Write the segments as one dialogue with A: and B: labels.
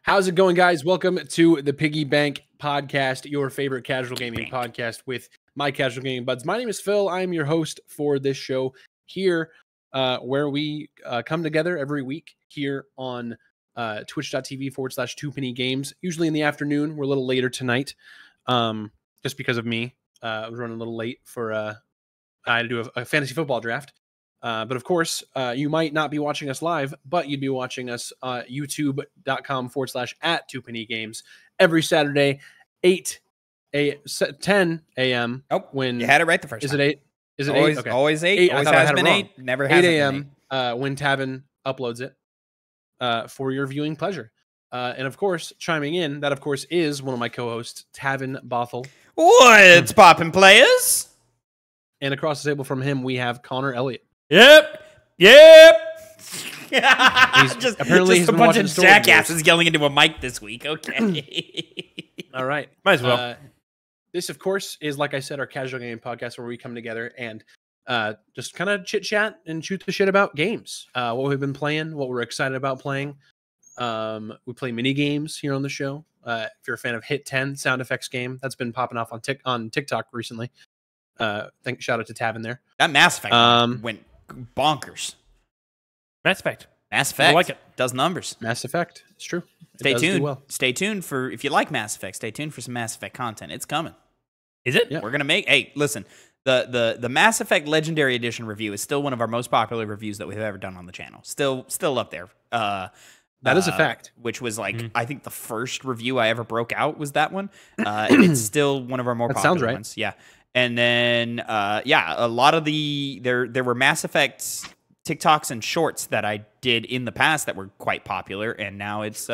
A: How's it going, guys? Welcome to the Piggy Bank podcast, your favorite casual gaming podcast with my casual gaming buds. My name is Phil. I'm your host for this show here, where we come together every week here on twitch.tv/TwoPennyGames, usually in the afternoon. We're a little later tonight, just because of me. I was running a little late for I had to do a fantasy football draft. But of course, you might not be watching us live, but you'd be watching us youtube.com/@TwoPennyGames every Saturday, 10 a.m.
B: Oh,
A: when
B: you had it right the first time.
A: Is it 8? Is it
B: always,
A: 8? Okay.
B: Always 8. Always has been 8. Never has
A: 8 a.m. When Tavin uploads it for your viewing pleasure. And of course, chiming in, that of course is one of my co-hosts, Tavin Bothel.
B: What's poppin', players?
A: And across the table from him, we have Connor Elliott.
B: Yep.
A: Just a
B: bunch of jackasses yelling into a mic this week. Okay.
A: All right.
C: Might as well.
A: This, of course, is, like I said, our casual gaming podcast where we come together and just kind of chit-chat and shoot the shit about games. What we've been playing, what we're excited about playing. We play mini-games here on the show. If you're a fan of Hit 10 sound effects game, that's been popping off on TikTok recently. Shout out to Tavin there.
B: That Mass Effect went bonkers.
C: Mass Effect.
B: I
C: like it.
B: Does numbers.
A: Mass Effect. It's true.
B: Stay tuned. Well. Stay tuned for, if you like Mass Effect, stay tuned for some Mass Effect content. It's coming.
C: Is it?
A: Yeah.
B: We're going to make, hey, listen, the Mass Effect Legendary Edition review is still one of our most popular reviews that we've ever done on the channel. Still up there.
A: That is a fact.
B: Which was like, I think the first review I ever broke out was that one. And it's still one of our more popular ones. Yeah. And then, a lot of there were Mass Effect TikToks and shorts that I did in the past that were quite popular, and now it's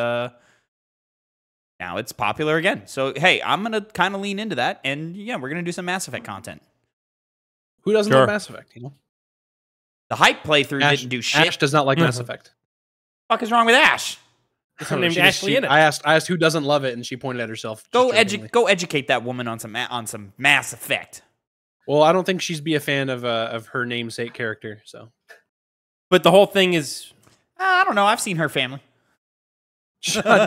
B: popular again. So hey, I'm gonna kind of lean into that, and yeah, we're gonna do some Mass Effect content.
A: Who doesn't love Mass Effect? You know,
B: the hype playthrough didn't do shit.
A: Ash does not like Mass Effect.
B: What the fuck is wrong with Ash?
C: Her name's Ashley in it.
A: I asked who doesn't love it, and she pointed at herself.
B: Go educate that woman on some Mass Effect.
A: Well, I don't think she'd be a fan of her namesake character. So,
C: but the whole thing is,
B: I don't know. I've seen her family.
A: Shut up.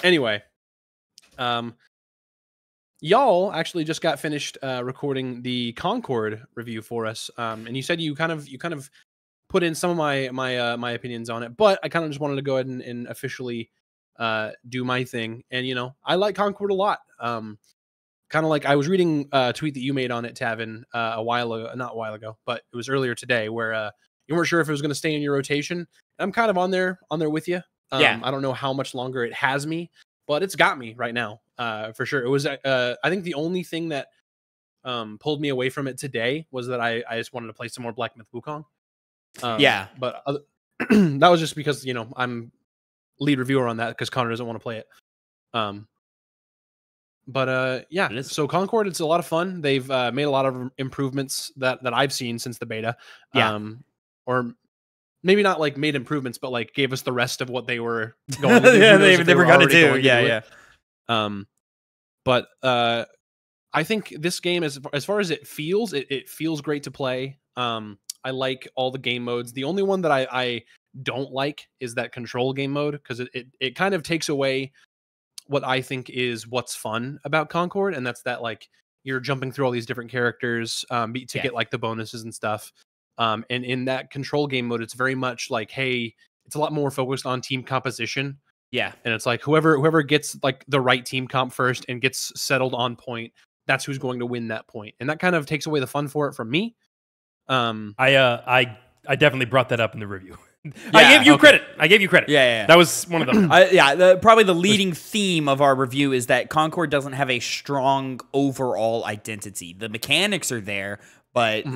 A: Anyway, y'all actually just got finished recording the Concord review for us, and you said you kind of put in some of my opinions on it, but I kind of just wanted to go ahead and officially do my thing. And you know, I like Concord a lot. Kind of like I was reading a tweet that you made on it, Tavin, not a while ago, but it was earlier today, where you weren't sure if it was going to stay in your rotation. I'm kind of on there with you.
B: Yeah.
A: I don't know how much longer it has me, but it's got me right now, for sure. It was I think the only thing that pulled me away from it today was that I just wanted to play some more Black Myth Wukong. But that was just because, you know, I'm lead reviewer on that because Connor doesn't want to play it. So Concord, it's a lot of fun. They've made a lot of improvements that I've seen since the beta. Or maybe not like made improvements, but like gave us the rest of what they were going to do.
B: they were going to do. Yeah.
A: But I think this game, as far as it feels, it feels great to play. I like all the game modes. The only one that I don't like is that control game mode, because it kind of takes away what I think is what's fun about Concord, and that's that like you're jumping through all these different characters to get like the bonuses and stuff. And in that control game mode, it's very much like, hey, it's a lot more focused on team composition.
B: Yeah,
A: and it's like whoever gets like the right team comp first and gets settled on point, that's who's going to win that point, and that kind of takes away the fun for it from me.
C: I definitely brought that up in the review. I gave you credit.
B: Yeah.
C: That was one of them.
B: Probably the leading theme of our review is that Concord doesn't have a strong overall identity. The mechanics are there, but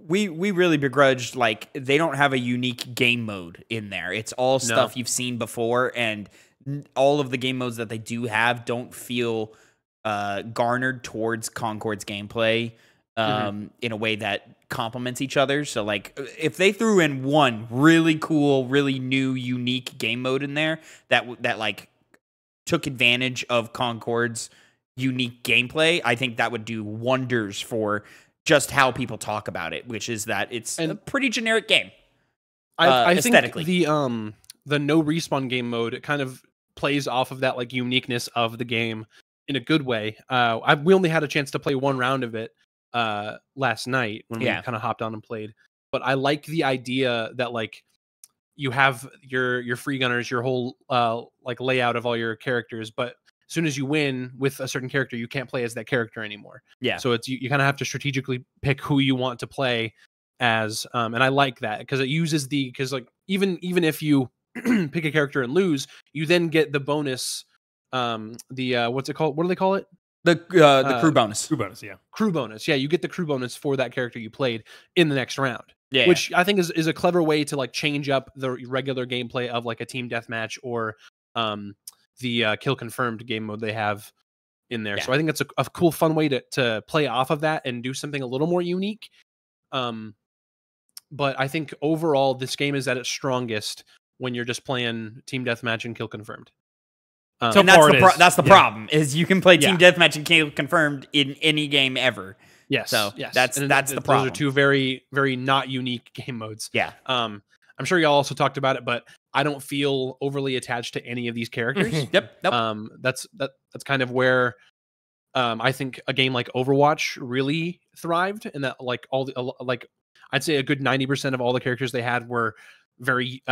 B: we really begrudged, like, they don't have a unique game mode in there. It's all stuff you've seen before, and all of the game modes that they do have don't feel garnered towards Concord's gameplay in a way that complements each other. So like if they threw in one really cool, really new, unique game mode in there that like took advantage of Concord's unique gameplay, I think that would do wonders for just how people talk about it, which is that it's a pretty generic game.
A: I think
B: aesthetically.
A: the no respawn game mode, it kind of plays off of that like uniqueness of the game in a good way. We only had a chance to play one round of it last night when we kind of hopped on and played. But I like the idea that like you have your free gunners, your whole like layout of all your characters, but as soon as you win with a certain character, you can't play as that character anymore.
B: Yeah.
A: So it's you kind of have to strategically pick who you want to play as, and I like that because it uses because like even if you pick a character and lose, you then get the bonus, what's it called? What do they call it?
B: The crew bonus.
C: Crew bonus, yeah.
A: Crew bonus. Yeah, you get the crew bonus for that character you played in the next round.
B: Yeah.
A: Which I think is a clever way to like change up the regular gameplay of like a team deathmatch or the kill confirmed game mode they have in there.
B: Yeah.
A: So I think it's a cool, fun way to play off of that and do something a little more unique. But I think overall this game is at its strongest when you're just playing team deathmatch and kill confirmed.
B: So that's the problem is you can play team deathmatch and kill confirmed in any game ever.
A: Yes.
B: So
A: yes.
B: that's the problem.
A: Those are two very, very not unique game modes.
B: Yeah.
A: I'm sure y'all also talked about it, but I don't feel overly attached to any of these characters.
B: Yep.
A: That's kind of where I think a game like Overwatch really thrived, and that like I'd say a good 90% of all the characters they had were very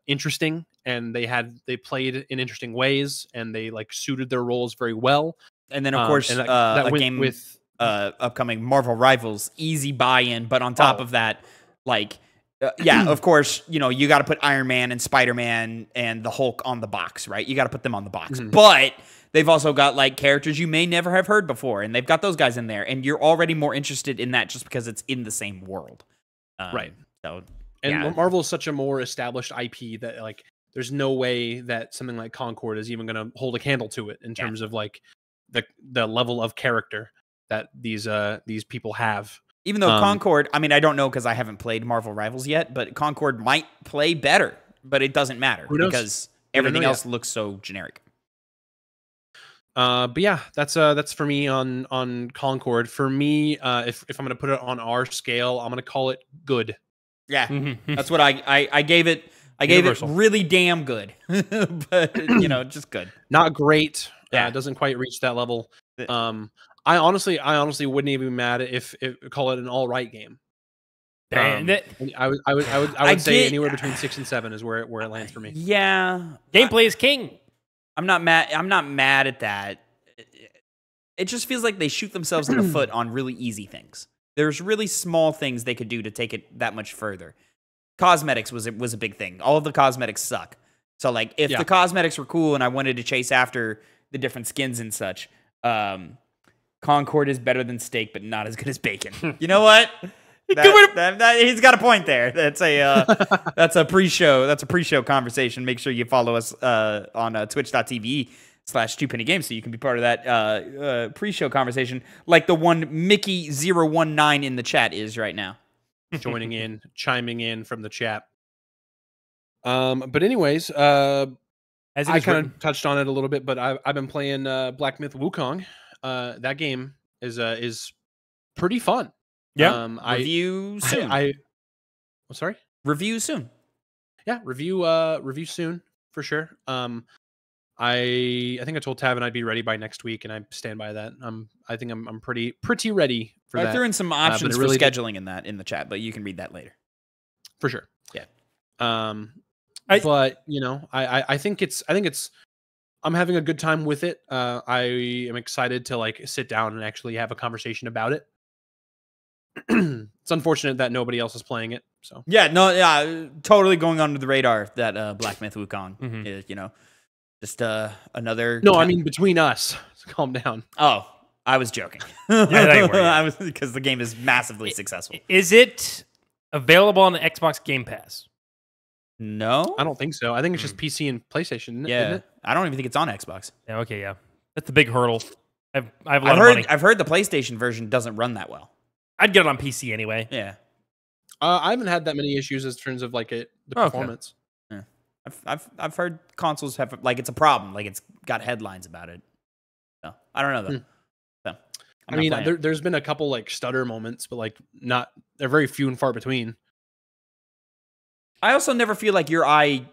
A: interesting, and they played in interesting ways, and they like suited their roles very well.
B: And then of course a game with upcoming Marvel Rivals, easy buy-in, but on top of that, like of course, you know, you got to put Iron Man and Spider-Man and the Hulk on the box, right? You got to put them on the box. But they've also got like characters you may never have heard before, and they've got those guys in there, and you're already more interested in that just because it's in the same world.
A: Right.
B: So,
A: and Marvel is such a more established IP that like there's no way that something like Concord is even going to hold a candle to it in terms of like the level of character that these people have.
B: Even though Concord, I mean, I don't know because I haven't played Marvel Rivals yet, but Concord might play better, but it doesn't matter because everything else looks so generic.
A: But yeah, that's for me on Concord. For me, if I'm gonna put it on our scale, I'm gonna call it good.
B: Yeah, that's what I gave it. I gave it really damn good, but you know, just good.
A: Not great. Yeah, it doesn't quite reach that level. I honestly wouldn't even be mad if call it an all right game. I would say anywhere between 6 and 7 is where it lands for me.
B: Yeah,
C: gameplay is king.
B: I'm not mad at that. It just feels like they shoot themselves in the foot on really easy things. There's really small things they could do to take it that much further. Cosmetics was a big thing. All of the cosmetics suck. So like if the cosmetics were cool and I wanted to chase after the different skins and such, Concord is better than steak, but not as good as bacon. You know what? He's got a point there. That's a pre-show. That's a pre-show conversation. Make sure you follow us on twitch.tv/2PennyGames so you can be part of that pre-show conversation, like the one Mickey019 in the chat is right now.
A: Joining in, chiming in from the chat. But anyways, as I kind of touched on it a little bit, but I've been playing Black Myth Wukong. That game is pretty fun.
B: Yeah. Review soon.
A: Sorry?
B: Review soon.
A: Yeah, review soon for sure. I think I told Tavin I'd be ready by next week, and I stand by that. I think I'm pretty ready for that.
B: I threw in some options for scheduling in the chat, but you can read that later.
A: For sure.
B: Yeah.
A: But you know, I think it's I'm having a good time with it. I am excited to like sit down and actually have a conversation about it. It's unfortunate that nobody else is playing it. So
B: totally going under the radar that Black Myth Wukong is, you know, just another.
A: No, I mean between us. So calm down.
B: Oh, I was joking. I was because the game is massively successful.
C: Is it available on the Xbox Game Pass?
B: No,
A: I don't think so. I think it's just PC and PlayStation. Isn't it?
B: I don't even think it's on Xbox.
C: Yeah, okay, that's the big hurdle. I have a lot of money.
B: I've heard the PlayStation version doesn't run that well.
C: I'd get it on PC anyway.
B: Yeah.
A: I haven't had that many issues in terms of like the performance.
B: Yeah. I've heard consoles have like it's a problem. Like it's got headlines about it. So I don't know though. So
A: I mean, there's been a couple like stutter moments, but like they're very few and far between.
B: I also never feel like your eye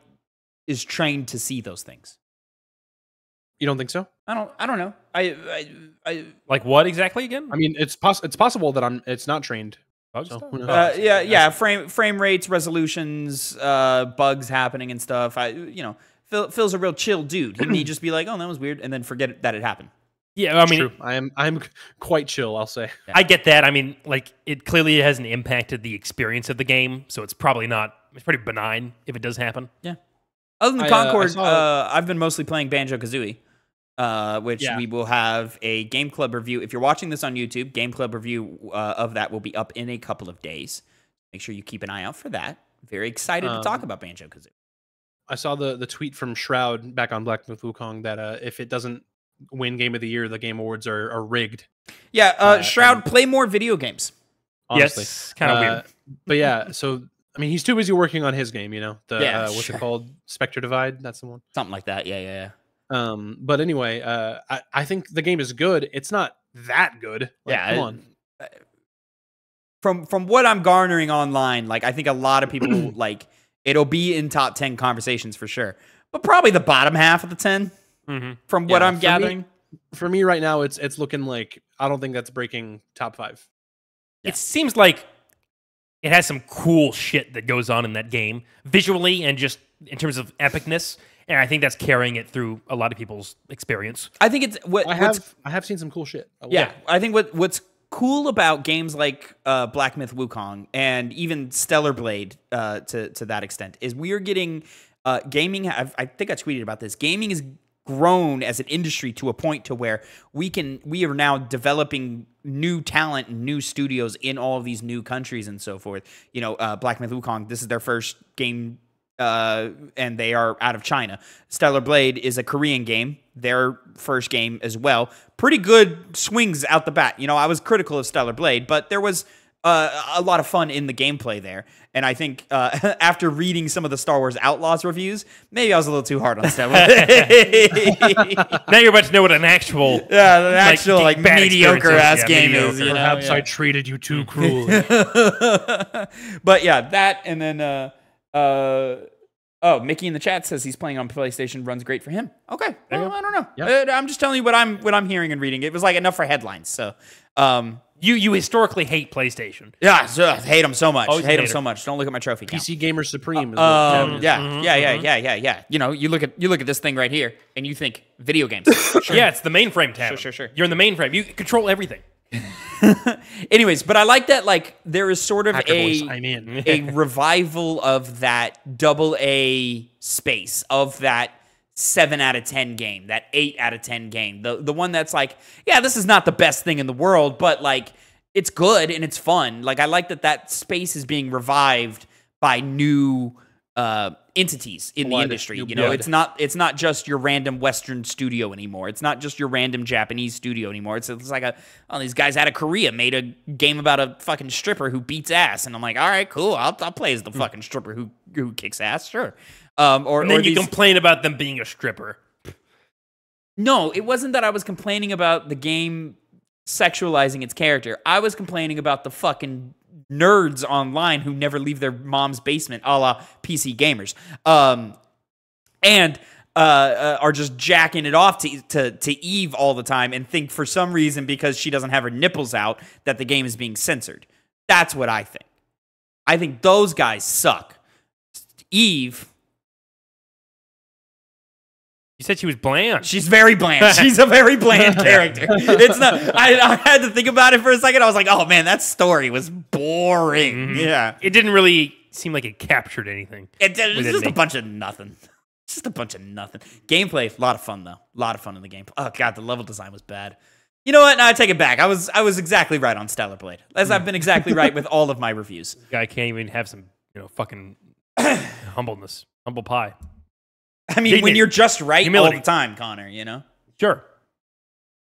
B: is trained to see those things.
A: You don't think so?
B: I don't know. I
C: Like what exactly again?
A: I mean, it's possible that it's not trained.
C: Bug
A: So,
C: stuff?
A: who knows?
B: yeah. Frame rates, resolutions, bugs happening and stuff. Phil's a real chill dude. He may just be like, "Oh, that was weird," and then forget that it happened.
C: Yeah, I mean,
A: True. I'm quite chill, I'll say.
C: I get that. I mean, like, it clearly hasn't impacted the experience of the game, so it's probably not. It's pretty benign if it does happen.
B: Yeah. Other than Concord, I've been mostly playing Banjo-Kazooie, which we will have a Game Club review. If you're watching this on YouTube, Game Club review of that will be up in a couple of days. Make sure you keep an eye out for that. Very excited to talk about Banjo-Kazooie. I
A: saw the tweet from Shroud back on Black Myth Wukong that if it doesn't win Game of the Year, the Game Awards are rigged.
B: Yeah, Shroud, play more video games.
A: Honestly.
C: Yes, kind of weird.
A: But yeah, so I mean, he's too busy working on his game, what's it called? Spectre Divide, that's the one.
B: Something like that. Yeah.
A: But anyway, I think the game is good. It's not that good. Like, come
B: on. From what I'm garnering online, like I think a lot of people like it'll be in top 10 conversations for sure, but probably the bottom half of the 10. From what I'm gathering,
A: for me right now, it's looking like I don't think that's breaking top 5.
C: Yeah. It seems like it has some cool shit that goes on in that game visually and just in terms of epicness, and I think that's carrying it through a lot of people's experience.
B: I think it's what
A: I have seen some cool shit.
B: I think what's cool about games like Black Myth Wukong and even Stellar Blade to that extent is we are getting gaming. I think I tweeted about this. Gaming is grown as an industry to a point to where we are now developing new talent and new studios in all of these new countries and so forth. Black Myth Wukong, this is their first game, and they are out of China. Stellar Blade is a Korean game, their first game as well. Pretty good swings out the bat. I was critical of Stellar Blade, but there was a lot of fun in the gameplay there. And I think after reading some of the Star Wars Outlaws reviews, maybe I was a little too hard on Stellar Blade.
C: Now you're about to know what an actual
B: mediocre ass game is.
A: Perhaps I treated you too cruelly.
B: But yeah, that and then Mickey in the chat says he's playing on PlayStation, runs great for him. Okay, well, I don't know. Yep. I'm just telling you what I'm hearing and reading. It was like enough for headlines. So.
C: You historically hate PlayStation.
B: Yeah, hate them so much. Hate them so much. Don't look at my trophy count.
A: PC Gamer Supreme.
B: Yeah. You look at this thing right here, and you think video games.
C: Sure. Yeah, it's the mainframe tab.
B: Sure.
C: You're in the mainframe. You control everything.
B: Anyways, but I like that. Like there is sort of
A: a
B: revival of that AA space of that 7 out of 10 game, that 8 out of 10 game, the one that's like, yeah, this is not the best thing in the world, but like it's good and it's fun. Like I like that space is being revived by new entities in the industry. It's not just your random Western studio anymore. It's not just your random Japanese studio anymore. It's like these guys out of Korea made a game about a fucking stripper who beats ass, and I'm like, all right, cool, I'll play as the fucking stripper who kicks ass, sure.
C: And then you complain about them being a stripper.
B: No, it wasn't that I was complaining about the game sexualizing its character. I was complaining about the fucking nerds online who never leave their mom's basement, a la PC gamers, and are just jacking it off to Eve all the time and think for some reason because she doesn't have her nipples out that the game is being censored. That's what I think. I think those guys suck. Eve...
C: You said she was bland.
B: She's very bland. She's a very bland character. It's not. I had to think about it for a second. I was like, oh man, that story was boring. Mm-hmm. Yeah,
C: it didn't really seem like it captured anything.
B: It's just a bunch of nothing. It's just a bunch of nothing. Gameplay, a lot of fun though. A lot of fun in the gameplay. Oh god, the level design was bad. You know what? No, I take it back. I was exactly right on Stellar Blade, as I've been exactly right with all of my reviews.
C: This guy can't even have some, fucking humbleness, humble pie.
B: I mean, when you're just right Humility. All the time, Connor,
C: Sure.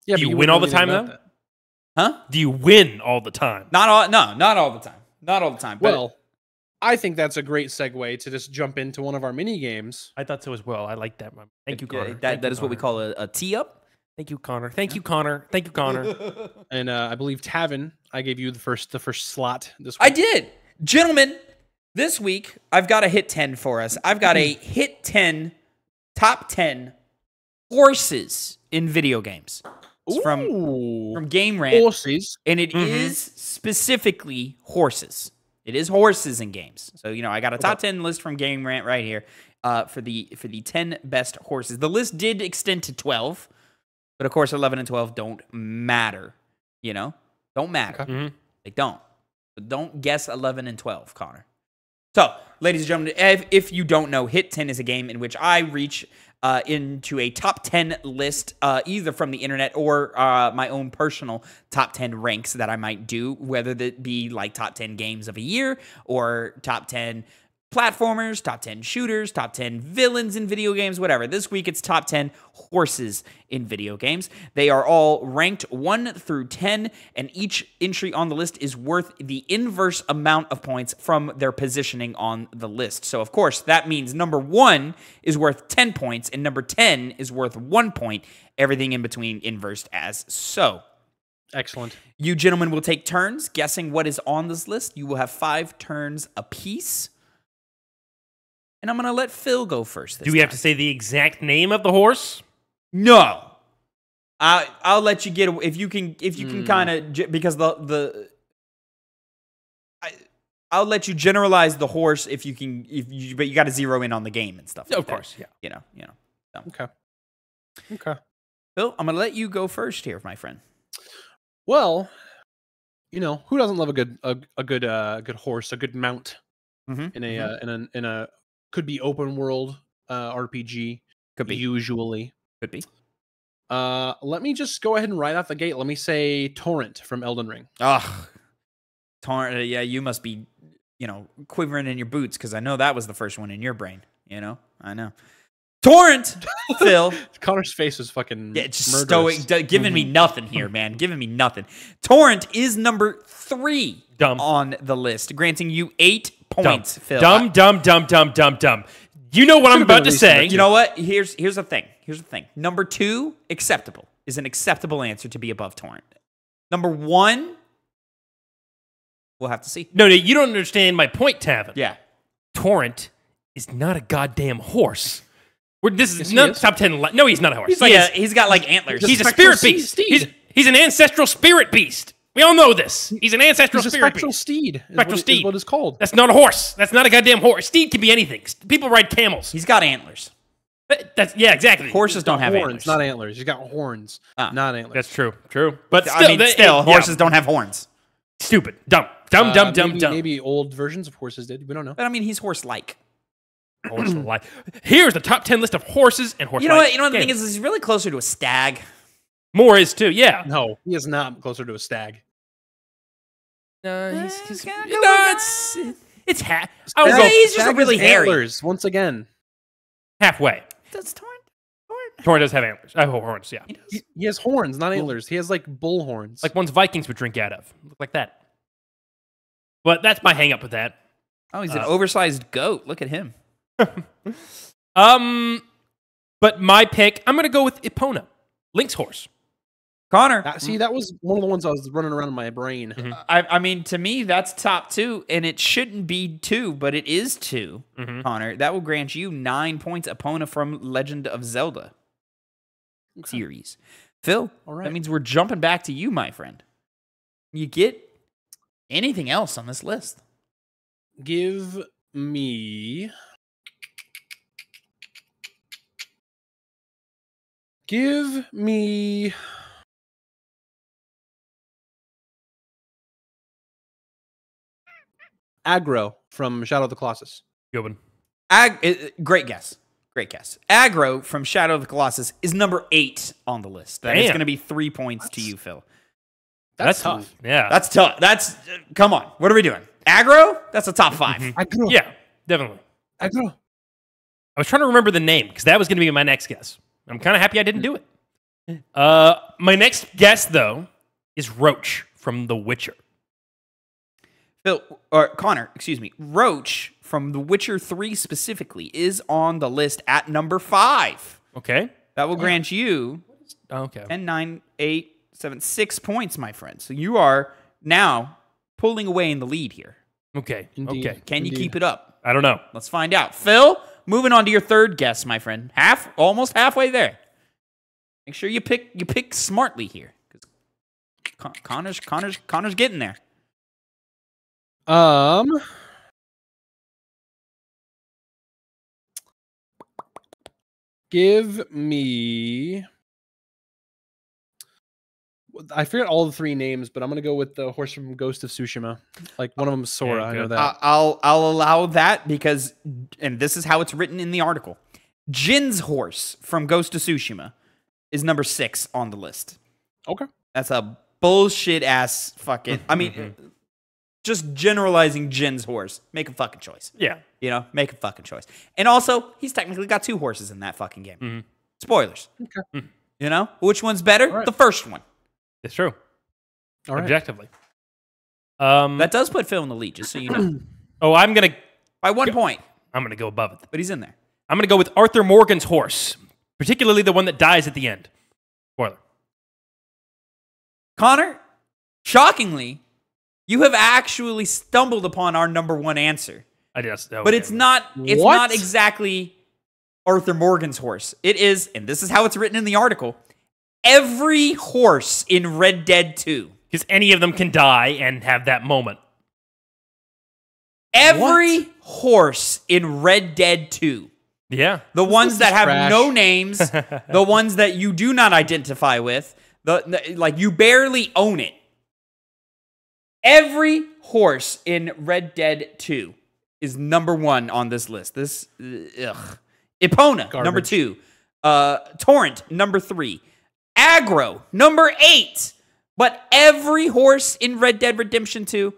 C: Yeah, do you win all the time, though?
B: Huh?
C: Do you win all the time?
B: Not all the time. Not all the time.
A: Well, I think that's a great segue to just jump into one of our mini games.
C: I thought so as well. I like that. Thank you, Connor.
B: That is what we call a tee-up.
C: Thank you, Connor. Thank you, Connor. Thank you, Connor.
A: And I believe Tavin, I gave you the first slot this week.
B: I did. Gentlemen, This week, I've got a hit 10 for us. I've got a hit 10, top 10 horses in video games. It's from Game Rant.
A: Horses.
B: And it is specifically horses. It is horses in games. So, I got a top 10 list from Game Rant right here for the 10 best horses. The list did extend to 12, but of course 11 and 12 don't matter, Don't matter.
A: Okay.
B: They don't. But don't guess 11 and 12, Connor. So, ladies and gentlemen, if you don't know, Hit 10 is a game in which I reach into a top 10 list, either from the internet or my own personal top 10 ranks that I might do, whether that be like top 10 games of a year or top 10 platformers, top 10 shooters, top 10 villains in video games, whatever. This week, it's top 10 horses in video games. They are all ranked 1 through 10, and each entry on the list is worth the inverse amount of points from their positioning on the list. So, of course, that means number 1 is worth 10 points, and number 10 is worth 1 point. Everything in between inversed as so.
A: Excellent.
B: You gentlemen will take turns guessing what is on this list. You will have 5 turns apiece. And I'm going to let Phil go first.
C: Do we have to say the exact name of the horse?
B: No. I'll let you get if you can kind of because I'll let you generalize the horse if you can but you got to zero in on the game and stuff.
C: Of
B: like
C: course,
B: that.
C: yeah.
B: So.
A: Okay.
B: Phil, I'm going to let you go first here, my friend.
A: Well, who doesn't love a good horse, a good mount in a could be open world RPG.
B: Could be.
A: Usually.
B: Could be.
A: Let me just go ahead and right off the gate. Let me say Torrent from Elden Ring.
B: Ugh. Torrent, yeah, you must be, quivering in your boots because I know that was the first one in your brain. I know. Torrent, Phil.
A: Connor's face is fucking
B: just
A: murderous.
B: stoic, giving me nothing here, man. Giving me nothing. Torrent is number 3 on the list, granting you 8 points, Phil.
C: Dumb. You know what I'm about to say.
B: You know what? Here's the thing. Number 2, acceptable, is an acceptable answer to be above Torrent. Number 1, we'll have to see.
C: No, you don't understand my point, Tavin.
B: Yeah.
C: Torrent is not a goddamn horse. This is
A: yes,
C: not top 10. No, he's not a horse.
B: He's got like antlers.
C: He's a spirit beast. He's an ancestral spirit beast. We all know this. He's an ancestral spirit
A: spectral
C: beast.
A: Steed.
C: Spectral steed.
A: Is what it's called.
C: That's not a horse. That's not a goddamn horse. Steed can be anything. People ride camels.
B: He's got antlers.
C: Yeah, exactly.
B: Horses don't have
A: horns,
B: antlers.
A: not antlers. He's got horns, not antlers.
C: That's true. But still,
B: horses don't have horns.
C: Stupid. Dumb.
A: Maybe old versions of horses did. We don't know.
B: But I mean, he's horse-like.
C: Horse-like. Here's the top 10 list of horses and horse-like.
B: You know what the thing is? He's really closer to a stag.
C: More is too. Yeah.
A: No, he is not closer to a stag.
C: It's half.
B: He's just really hairy.
A: Antlers, once again.
C: Halfway.
B: Does Torrent?
C: Torrent does have antlers. I have horns. Yeah.
A: He has horns, not antlers. He has like bull horns.
C: Like ones Vikings would drink out of. Look like that. But that's my hang up with that.
B: Oh, he's an oversized goat. Look at him.
C: But my pick, I'm gonna go with Epona, Link's horse.
B: Connor.
A: That was one of the ones I was running around in my brain.
B: I mean, to me, that's top 2, and it shouldn't be 2, but it is 2, Connor. That will grant you 9 points. Epona from Legend of Zelda series. Phil, that means we're jumping back to you, my friend. You get anything else on this list?
A: Give me Aggro from Shadow of the Colossus.
C: Good one.
B: Great guess. Aggro from Shadow of the Colossus is number 8 on the list. That is going to be 3 points to you, Phil.
A: That's tough.
C: Yeah.
B: That's tough. Come on. What are we doing? Aggro? That's a top 5.
A: Aggro.
C: Yeah, definitely.
A: Aggro.
C: I was trying to remember the name because that was going to be my next guess. I'm kind of happy I didn't do it. My next guess, though, is Roach from The Witcher.
B: Connor, excuse me. Roach from The Witcher 3 specifically is on the list at number 5.
C: Okay.
B: That will grant you 10, 9, 8, 7, 6 points, my friend. So you are now pulling away in the lead here.
C: Okay.
A: Indeed.
C: Okay.
B: Can you keep it up?
C: I don't know.
B: Let's find out. Phil, moving on to your third guess, my friend. Almost halfway there. Make sure you pick smartly here. Connor's getting there.
A: Give me. I forget all the 3 names, but I'm gonna go with the horse from Ghost of Tsushima. Like one of them is Sora. I know that.
B: I'll allow that because, and this is how it's written in the article. Jin's horse from Ghost of Tsushima is number 6 on the list.
A: Okay.
B: That's a bullshit ass fucking. I mean, just generalizing Jin's horse. Make a fucking choice.
C: Yeah.
B: You know, make a fucking choice. And also, he's technically got 2 horses in that fucking game. Spoilers.
A: Okay.
B: You know, which one's better?
A: Right.
B: The first one.
C: It's true.
A: All right.
C: Objectively.
B: That does put Phil in the lead, just so you know.
C: I'm gonna
B: By 1 point.
C: I'm gonna go above it.
B: But he's in there.
C: I'm gonna go with Arthur Morgan's horse, particularly the one that dies at the end. Spoiler.
B: Connor, shockingly, you have actually stumbled upon our number 1 answer.
C: I just.
B: But it's not exactly Arthur Morgan's horse. It is, and this is how it's written in the article, every horse in Red Dead 2.
C: Because any of them can die and have that moment.
B: Every horse in Red Dead 2.
C: Yeah.
B: The ones that have
A: trash.
B: no names, the ones that you do not identify with, like you barely own it. Every horse in Red Dead 2 is number 1 on this list. Epona,
A: Garbage.
B: number 2. Torrent, number 3. Aggro, number 8. But every horse in Red Dead Redemption 2...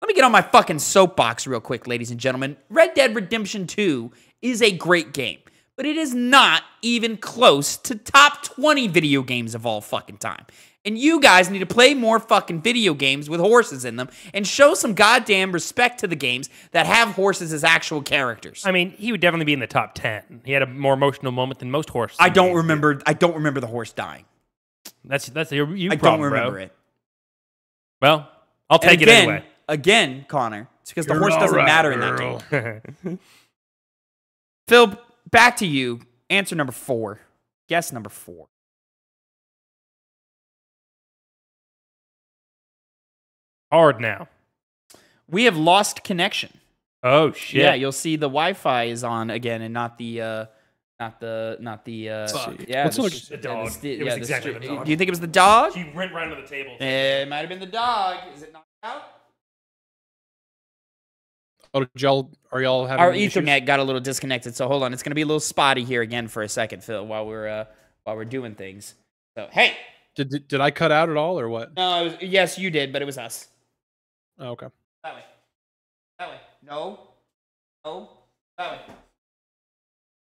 B: Let me get on my fucking soapbox real quick, ladies and gentlemen. Red Dead Redemption 2 is a great game, but it is not even close to top 20 video games of all fucking time. And you guys need to play more fucking video games with horses in them and show some goddamn respect to the games that have horses as actual characters.
C: I mean, he would definitely be in the top 10. He had a more emotional moment than most horses.
B: I don't remember the horse dying.
C: That's your
B: I
C: problem,
B: don't remember
C: bro.
B: it.
C: Well, I'll take it anyway.
B: Again, Connor, it's because the horse doesn't matter in that game. Phil, back to you. Answer number 4. Guess number 4.
C: Hard now.
B: We have lost connection.
C: Oh shit!
B: Yeah, you'll see the Wi-Fi is on again, and not the. Yeah,
A: What's
C: the dog. It was exactly the dog.
B: Do you think it was the dog?
C: She went right under the table.
B: It might have been the dog. Is it knocked out?
A: Oh, are y'all having
B: Our
A: any issues?
B: Ethernet got a little disconnected, so hold on. It's going to be a little spotty here again for a second, Phil, while we're doing things. So hey,
A: Did I cut out at all or what?
B: no, yes, you did, but it was us.
A: Oh, okay.
B: That way. That way. No. No. That way.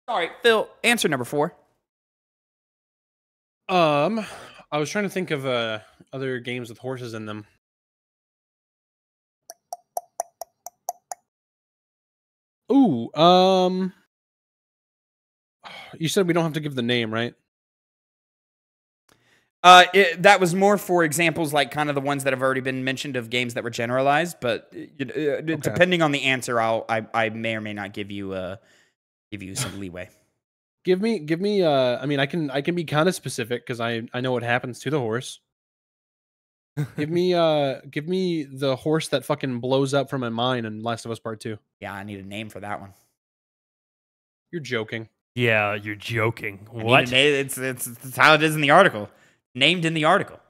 B: Sorry, Phil. Answer number 4.
A: I was trying to think of other games with horses in them. Ooh, you said we don't have to give the name, right?
B: That was more for examples like kind of the ones that have already been mentioned of games that were generalized, but depending on the answer, I may or may not give you some leeway.
A: Give me. I mean, I can be kind of specific because I know what happens to the horse. give me the horse that fucking blows up from a mine in Last of Us Part 2.
B: Yeah, I need a name for that one.
A: You're joking.
C: Yeah, you're joking. What?
B: It's how it is in the article. Named in the article.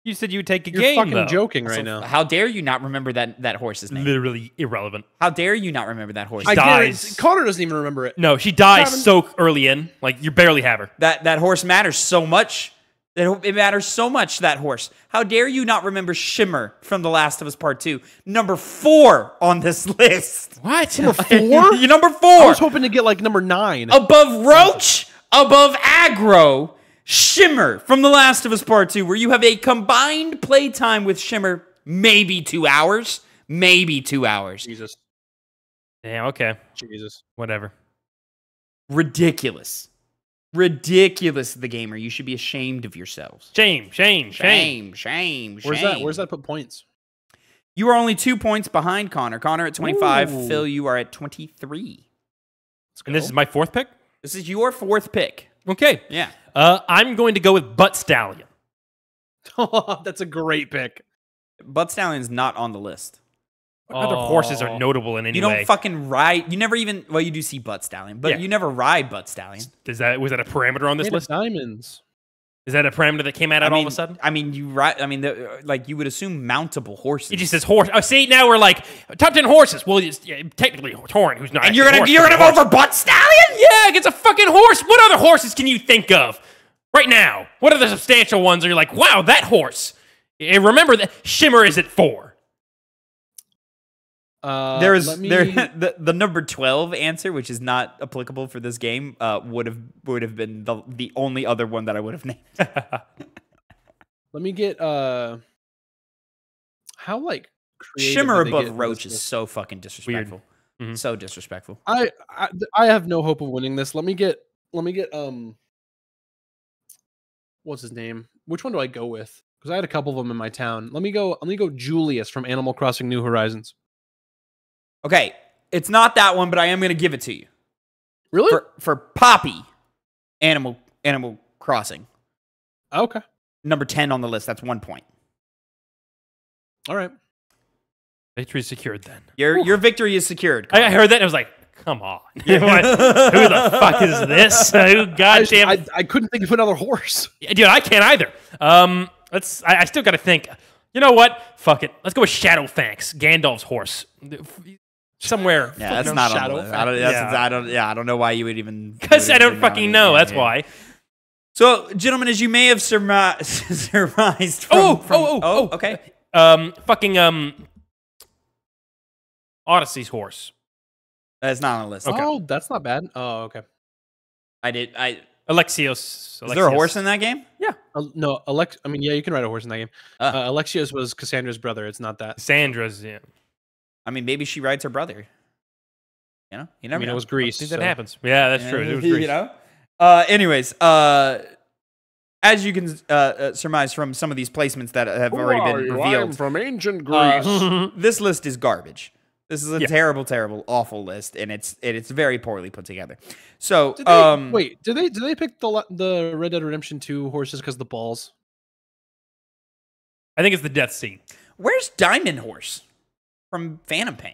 C: You said you would take a
A: You're
C: game,
A: fucking
C: though.
A: joking right now.
B: How dare you not remember that horse's name?
C: Literally irrelevant.
B: How dare you not remember that horse's
C: I
B: name?
C: dies.
A: Connor doesn't even remember it.
C: No, she dies
A: Tavin-
C: so early in. Like, you barely have her.
B: That horse matters so much. It matters so much, that horse. How dare you not remember Shimmer from The Last of Us Part 2? Number 4 on this list.
C: What?
A: Number 4?
B: You're number 4.
A: I was hoping to get like number 9.
B: Above Roach, above Aggro, Shimmer from The Last of Us Part 2, where you have a combined playtime with Shimmer, maybe 2 hours. Maybe 2 hours.
A: Jesus.
C: Yeah, okay.
A: Jesus.
C: Whatever.
B: Ridiculous. Ridiculous, the gamer. You should be ashamed of yourselves.
C: Shame.
B: Shame.
A: Where's that put points?
B: You are only 2 points behind Connor. Connor at 25.
A: Ooh.
B: Phil, you are at 23.
C: And this is my 4th pick?
B: This is your 4th pick.
C: Okay.
B: Yeah.
C: I'm going to go with Butt Stallion.
A: That's a great pick.
B: Butt Stallion's not on the list.
C: What other horses are notable in any
B: You
C: way?
B: don't fucking ride. You never even. Well, you do see Butt Stallion, but
C: Yeah.
B: you never ride Butt Stallion.
C: Was that a parameter on this
A: Made of
C: list?
A: diamonds.
C: Is that a parameter that came out all of a sudden?
B: I mean, you ride. I mean, like you would assume mountable horses.
C: It just says horse. Oh, see, now we're like top 10 horses. Well, it's, technically Torn, who's not.
B: and you're
C: actually
B: gonna
C: a horse,
B: vote for Butt Stallion?
C: Yeah, it's a fucking horse. What other horses can you think of right now? What other substantial ones are you like, wow, that horse? And remember that Shimmer is at 4.
B: The number 12 answer, which is not applicable for this game, would have been the only other one that I would have named.
A: Let me get how like creative
B: Shimmer
A: did they get
B: above
A: in
B: Roach
A: this
B: is
A: list?
B: so fucking disrespectful.
C: Mhm.
B: So disrespectful.
A: I have no hope of winning this. Let me get what's his name? Which one do I go with? Because I had a couple of them in my town. Let me go Julius from Animal Crossing New Horizons.
B: Okay, it's not that one, but I am going to give it to you.
A: Really?
B: For Poppy, Animal Crossing.
A: Okay.
B: Number 10 on the list. That's 1 point.
A: All right.
C: Victory secured then.
B: Your victory is secured.
C: I heard that and I was like, come on. Who the fuck is this? Who goddamn.
A: I couldn't think of another horse.
C: Dude, I can't either. I still got to think. You know what? Fuck it. Let's go with Shadowfax, Gandalf's horse. Somewhere.
B: Yeah, that's not on the
A: Shadow
B: list.
A: Fact.
B: I don't know why you would even.
C: Because I don't fucking know. That's why.
B: So, gentlemen, as you may have surmised okay.
C: Fucking Odyssey's horse.
B: That's not on the list.
C: Okay.
A: Oh, that's not bad. Oh, okay.
C: Alexios.
B: Is there a horse in that game?
C: Yeah.
A: No, I mean, yeah, you can ride a horse in that game. Alexios was Cassandra's brother. It's not that.
C: Sandra's, yeah.
B: I mean, maybe she rides her brother. You know? You never know.
A: It was Greece.
C: See, that happens. Yeah, that's true. It was
B: You
C: Greece.
B: know? Anyways, as you can surmise from some of these placements that have already been revealed,
A: I'm from ancient Greece.
B: this list is garbage. This is a terrible, terrible, awful list, and it's very poorly put together. So,
A: wait, did they pick the Red Dead Redemption 2 horses because the balls?
C: I think it's the death scene.
B: Where's Diamond Horse from Phantom Pain?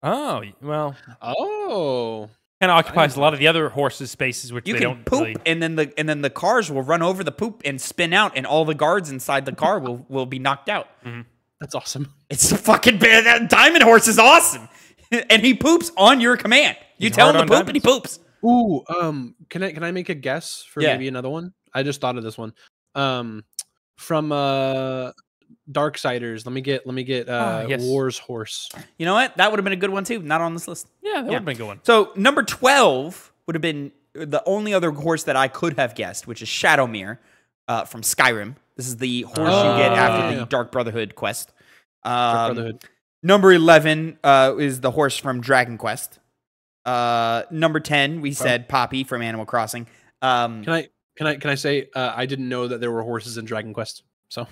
C: Oh, well.
A: Oh.
C: Kind of occupies a lot of the other horses' spaces, which
B: You
C: they
B: can
C: don't
B: poop,
C: really...
B: and then the cars will run over the poop and spin out, and all the guards inside the car will be knocked out.
C: Mm-hmm.
A: That's awesome.
B: It's a fucking bad. That Diamond Horse is awesome, and he poops on your command. You
C: He's
B: tell him
C: hard
B: to
C: on
B: poop, and he poops.
A: Ooh, can I make a guess for maybe another one? I just thought of this one. From Darksiders. Let me get
C: yes.
A: War's horse.
B: You know what? That would have been a good one too. Not on this list.
C: Yeah, that would have been a good one.
B: So number 12 would have been the only other horse that I could have guessed, which is Shadowmere from Skyrim. This is the horse you get after the Dark Brotherhood quest.
A: Dark Brotherhood.
B: Number 11 is the horse from Dragon Quest. Number 10, we said Poppy from Animal Crossing.
A: Can I say I didn't know that there were horses in Dragon Quest. So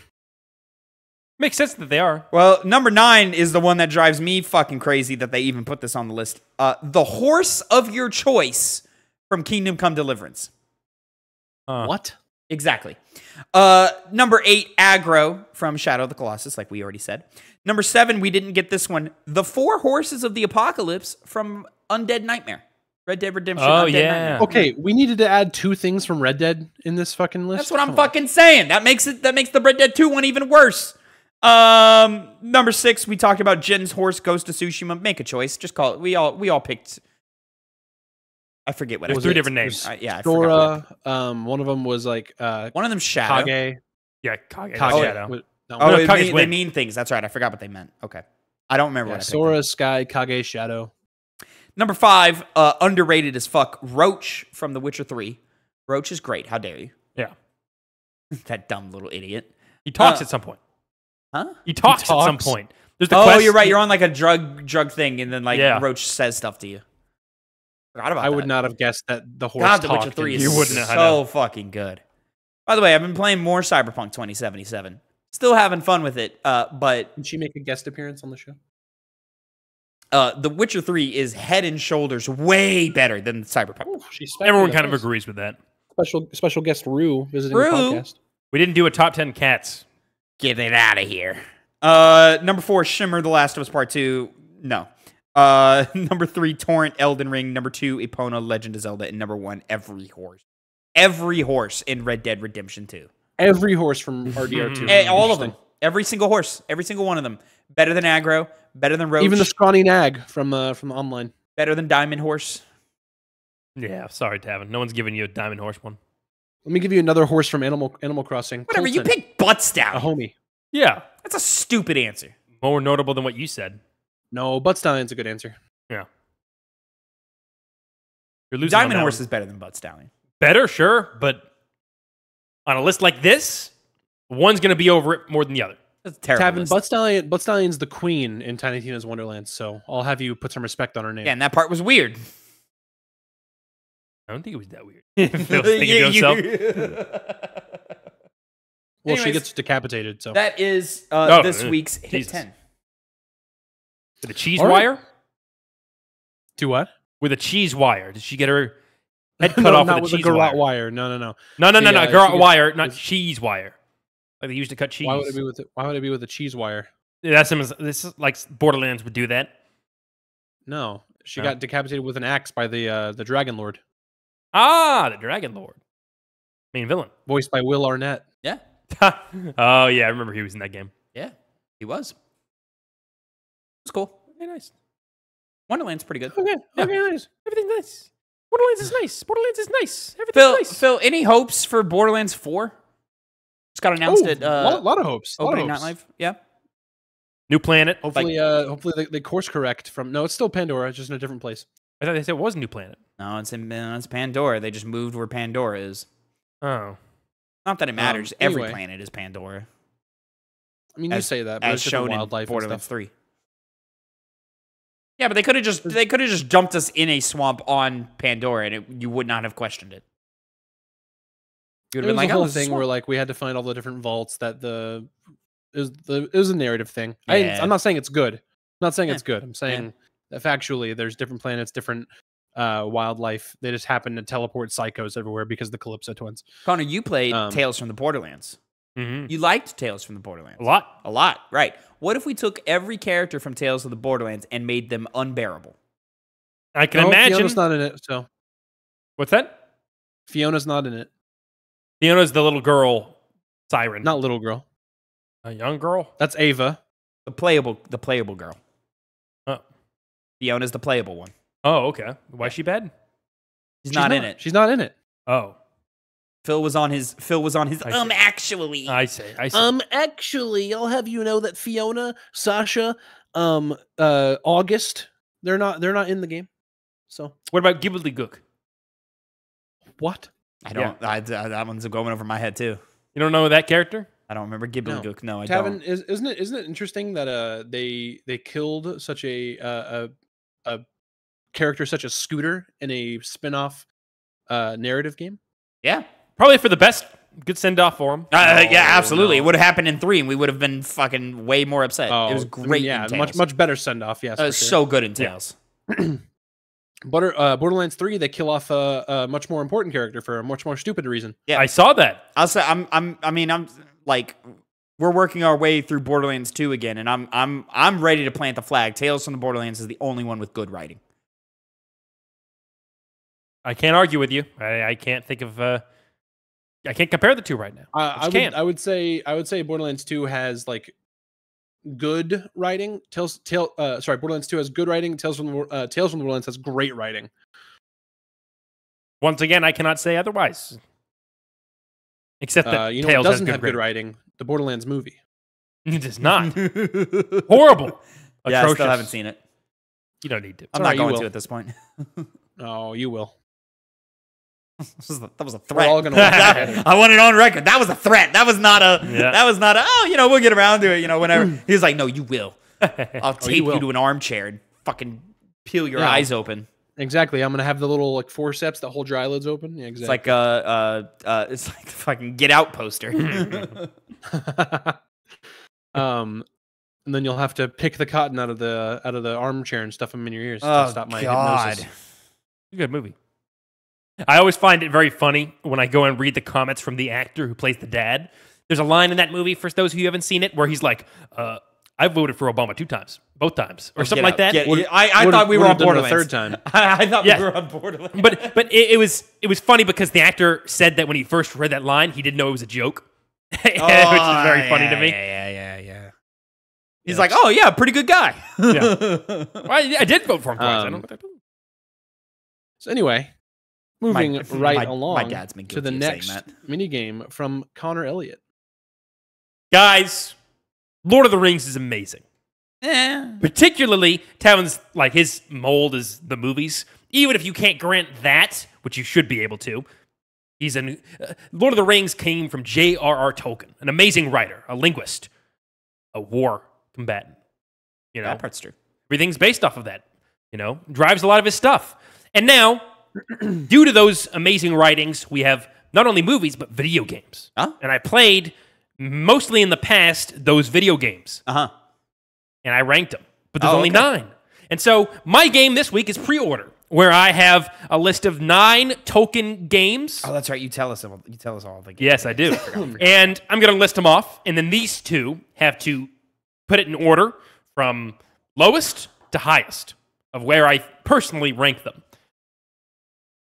C: Makes sense that they are.
B: well, number 9 is the one that drives me fucking crazy that they even put this on the list. The horse of your choice from Kingdom Come Deliverance.
A: what?
B: Exactly. Number 8, Aggro from Shadow of the Colossus, like we already said. Number 7, we didn't get this one. The 4 Horses of the Apocalypse from Undead Nightmare. Red Dead Redemption.
C: Oh,
B: Undead
C: yeah.
B: Nightmare.
A: Okay, we needed to add 2 things from Red Dead in this fucking list.
B: That's what I'm fucking saying. That makes the Red Dead 2 one even worse. Number 6, we talked about Jin's horse, Ghost of Tsushima. Make a choice. Just call it. We all picked. I forget what
C: There's
B: it was.
C: 3 different names.
B: Yeah, I forgot.
A: Sora. One of them was like
B: One of them Shadow.
A: Kage.
C: Yeah, Kage.
A: Shadow.
C: Shadow.
A: No,
B: Oh,
C: No, Kage's
B: they
C: win.
B: mean things. That's right. I forgot what they meant. Okay. I don't remember what I picked.
A: Sora, Sky, Kage, Shadow.
B: Number 5, underrated as fuck, Roach from The Witcher 3. Roach is great. How dare you?
C: Yeah.
B: That dumb little idiot.
C: He talks at some point.
B: Huh?
C: He talks at some
A: talks?
C: point. There's the
B: Oh,
C: quest.
B: you're right. You're on like a drug thing, and then like
C: Yeah.
B: Roach says stuff to you. Forgot about
A: I
B: that.
A: would not have guessed that the horse
B: God, The
A: talked.
B: Witcher 3
A: and-
B: is
C: You wouldn't have, I
B: so
C: know.
B: fucking good. By the way, I've been playing more Cyberpunk 2077. Still having fun with it. But
A: Did she make a guest appearance on the show?
B: The Witcher 3 is head and shoulders way better than Cyberpunk.
A: Ooh,
C: Everyone kind of agrees with that.
A: Special guest Rue visiting
B: Rue?
A: the podcast.
C: We didn't do a top 10 cats.
B: Get it out of here. Number 4, Shimmer, The Last of Us Part 2. No. Number 3, Torrent, Elden Ring. Number 2, Epona, Legend of Zelda. And number 1, every horse. Every horse in Red Dead Redemption 2.
A: Every horse from RDR2.
B: All of them. Every single horse. Every single one of them. Better than Aggro. Better than Roach.
A: Even the scrawny nag from the online.
B: Better than Diamond Horse.
C: Yeah, sorry, Tavin. No one's giving you a diamond horse one.
A: Let me give you another horse from Animal Crossing.
B: Whatever,
A: Colton,
B: you picked Buttstallion.
A: a homie.
C: Yeah,
B: That's a stupid answer.
C: more notable than what you said.
A: No, Buttstalion's a good answer.
C: Yeah. You're losing on
B: Diamond
C: that
B: Horse
C: one.
B: is better than Buttstallion.
C: Better, sure, but on a list like this, one's going to be over it more than the other.
B: That's a terrible
A: Tavin,
B: list.
A: Buttstalion's the queen in Tiny Tina's Wonderland, so I'll have you put some respect on her name.
B: Yeah, and that part was weird.
C: I don't think it was that weird. Phil's thinking to himself.
A: Well, she
B: Anyways,
A: gets decapitated, so.
B: That is
C: Oh,
B: this week's Hit
C: Jesus.
B: 10.
C: With a cheese
A: All right.
C: wire?
A: To what?
C: With a cheese wire. Did she get her head cut
A: No,
C: off
A: not
C: with
A: with
C: a
A: a
C: cheese
A: garrote
C: wire?
A: wire. No.
C: No,
A: She,
C: garrote
A: she
C: wire,
A: gets-
C: not cheese wire. Like they used to cut cheese.
A: Why would it be with a cheese wire?
C: Yeah, that's this is like Borderlands would do that.
A: No, she
C: No.
A: got decapitated with an axe by the Dragon Lord,
C: Ah, the Dragon Lord. Main villain.
A: voiced by Will Arnett.
B: Yeah.
C: Oh, yeah, I remember he was in that game.
B: Yeah, he was. It was cool.
C: Okay, nice.
B: Wonderland's pretty good.
A: Okay,
C: Yeah.
A: okay, nice.
C: Everything's nice. Borderlands is nice. Borderlands is nice. Everything's nice.
B: Phil, any hopes for Borderlands 4? Just got announced at
A: lot of hopes.
B: Opening Night Live. Yeah.
C: New planet.
A: Hopefully, hopefully they course correct from. No, it's still Pandora, it's just in a different place.
C: I thought they said it was a new planet.
B: No, it's Pandora. They just moved where Pandora is.
C: Oh.
B: Not that it matters.
A: Anyway.
B: Every planet is Pandora.
A: I mean, you say that, but
B: As
A: it's different
B: shown in
A: wildlife and
B: Borderlands
A: stuff.
B: 3. Yeah, but they could have just dumped us in a swamp on Pandora, and you would not have questioned it. You
A: It
B: would have
A: was
B: been
A: the
B: like,
A: whole
B: oh, it's a
A: thing
B: swamp.
A: where like we had to find all the different vaults that it was a narrative thing.
B: Yeah.
A: I'm not saying it's good. I'm not saying
B: Yeah.
A: it's good. I'm saying that factually there's different planets, different wildlife. They just happen to teleport psychos everywhere because of the Calypso twins.
B: Connor, you played
A: Um,
B: Tales from the Borderlands.
C: Mm-hmm.
B: You liked Tales from the Borderlands.
C: A lot.
B: A lot, right. What if we took every character from Tales of the Borderlands and made them unbearable?
C: I can
A: No,
C: imagine.
A: Fiona's not in it. So
C: What's that?
A: Fiona's not in it.
C: Fiona's the little girl siren.
A: Not little girl.
C: A young girl?
A: That's Ava.
B: The playable girl.
C: Oh.
B: Fiona's the playable one.
C: Oh, okay. Why is she bad?
B: She's not in it.
A: She's not in it.
C: Oh.
B: Phil was on his
C: I see.
B: actually.
C: I see.
A: Actually, I'll have you know that Fiona, Sasha, August, they're not in the game. So
C: What about Gibbledygook?
A: what?
B: I don't that one's going over my head too.
C: You don't know that character?
B: I don't remember Gibbledygook. No, I
A: Tavin,
B: don't.
A: isn't it interesting that they killed such a character such as Scooter in a spin-off narrative game?
B: Yeah.
C: Probably for the best. Good send off for him.
B: Yeah, absolutely.
A: no.
B: It would have happened in 3 and we would have been fucking way more upset. It was
A: I mean,
B: great
A: yeah,
B: in Tales.
A: much better send-off. Yes,
B: It
A: for
B: was
A: sure.
B: so good in Tales.
A: Borderlands 3, they kill off a much more important character for a much more stupid reason.
B: Yeah.
C: I saw that.
B: I'll say I'm like we're working our way through Borderlands 2 again, and I'm ready to plant the flag. Tales from the Borderlands is the only one with good writing.
C: I can't argue with you. I can't think of. I can't compare the two right now.
A: I would say Borderlands 2 has like good writing. Borderlands 2 has good writing. Tales from the Borderlands has great writing.
C: Once again, I cannot say otherwise. Except that
A: You know,
C: Tales
A: it doesn't
C: has
A: have good writing. The Borderlands movie.
C: It does not. Horrible.
B: Yeah, I
C: Atrocious.
B: still haven't seen it.
C: You don't need to.
B: I'm
A: Sorry,
B: not
A: you
B: going
A: will.
B: to at this point.
A: Oh, you will.
B: That was a
A: We're
B: threat.
A: all gonna watch it.
B: I want it on record. That was a threat. That was not a.
C: Yeah.
B: That was not a. Oh, we'll get around to it. Whenever he was like, "No, you will. I'll tape you
A: will.
B: to an armchair and fucking peel your
A: Yeah.
B: eyes open."
A: Exactly. I'm gonna have the little like forceps that hold your eyelids open. Yeah, exactly.
B: It's like the fucking Get Out poster.
A: And then you'll have to pick the cotton out of the armchair and stuff them in your ears
B: Oh,
A: to stop my
B: God.
A: hypnosis.
C: It's a good movie. I always find it very funny when I go and read the comments from the actor who plays the dad. There's a line in that movie, for those of you who haven't seen it, where he's like, I voted for Obama both times, or something like that.
B: I thought we were on Borderlands.
A: The third time.
B: I thought we were on Borderlands.
C: But it was funny because the actor said that when he first read that line, he didn't know it was a joke, which is very funny to me.
B: Yeah. He's like, oh yeah, pretty good guy.
C: Well, I did vote for him twice. I don't know what that means.
A: So anyway, moving along
B: my dad's been
A: to the next minigame from Connor Elliott.
C: Guys, Lord of the Rings is amazing. Particularly, Tavin's like his mold is the movies. Even if you can't grant that, which you should be able to, he's Lord of the Rings came from J.R.R. Tolkien, an amazing writer, a linguist, a war combatant. You know,
B: that part's true.
C: Everything's based off of that. You know, drives a lot of his stuff. And now, due to those amazing writings, we have not only movies but video games.
B: Huh?
C: And I played mostly in the past those video games.
B: Uh-huh.
C: And I ranked them. But there's only 9. And so my game this week is Preorder, where I have a list of 9 Tolkien games.
B: Oh, that's right. You tell us all the games.
C: Yes, I do. And I'm going to list them off. And then these two have to put it in order from lowest to highest of where I personally rank them.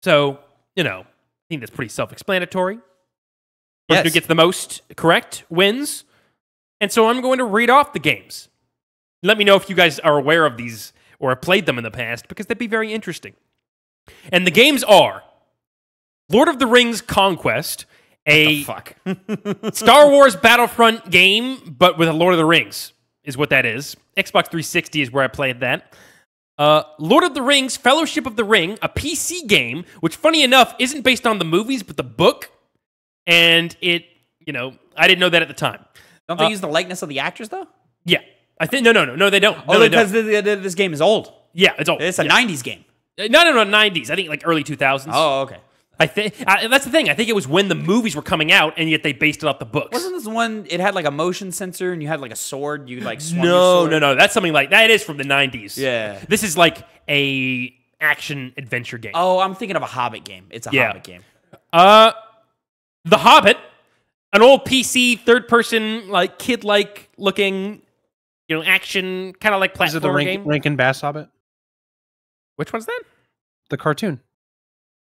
C: So, you know, I think that's pretty self-explanatory. Person who gets the most correct wins. And so I'm going to read off the games. Let me know if you guys are aware of these or have played them in the past, because that'd be very interesting. And the games are Lord of the Rings Conquest, a Star Wars Battlefront game, but with a Lord of the Rings, is what that is. Xbox 360 is where I played that. Lord of the Rings Fellowship of the Ring, a PC game, which, funny enough, isn't based on the movies, but the book. And it, you know, I didn't know that at the time.
B: Don't they use the likeness of the actors, though?
C: Yeah. I think, no, they don't.
B: Oh, because this game is old.
C: Yeah, it's old.
B: It's a 90s game.
C: No, 90s. I think like early 2000s.
B: Oh, okay.
C: I think that's the thing. I think it was when the movies were coming out, and yet they based it off the books.
B: Wasn't this one? It had like a motion sensor, and you had like a sword. You like swung
C: no,
B: your sword.
C: no. That's something like that. Is from the 90s.
B: Yeah.
C: This is like a action adventure game.
B: Oh, I'm thinking of a Hobbit game. It's a Hobbit game.
C: The Hobbit, an old PC third person like kid like looking, you know, action kind of like platformer
A: Is it the Rankin Bass Hobbit?
C: Which one's that?
A: The cartoon.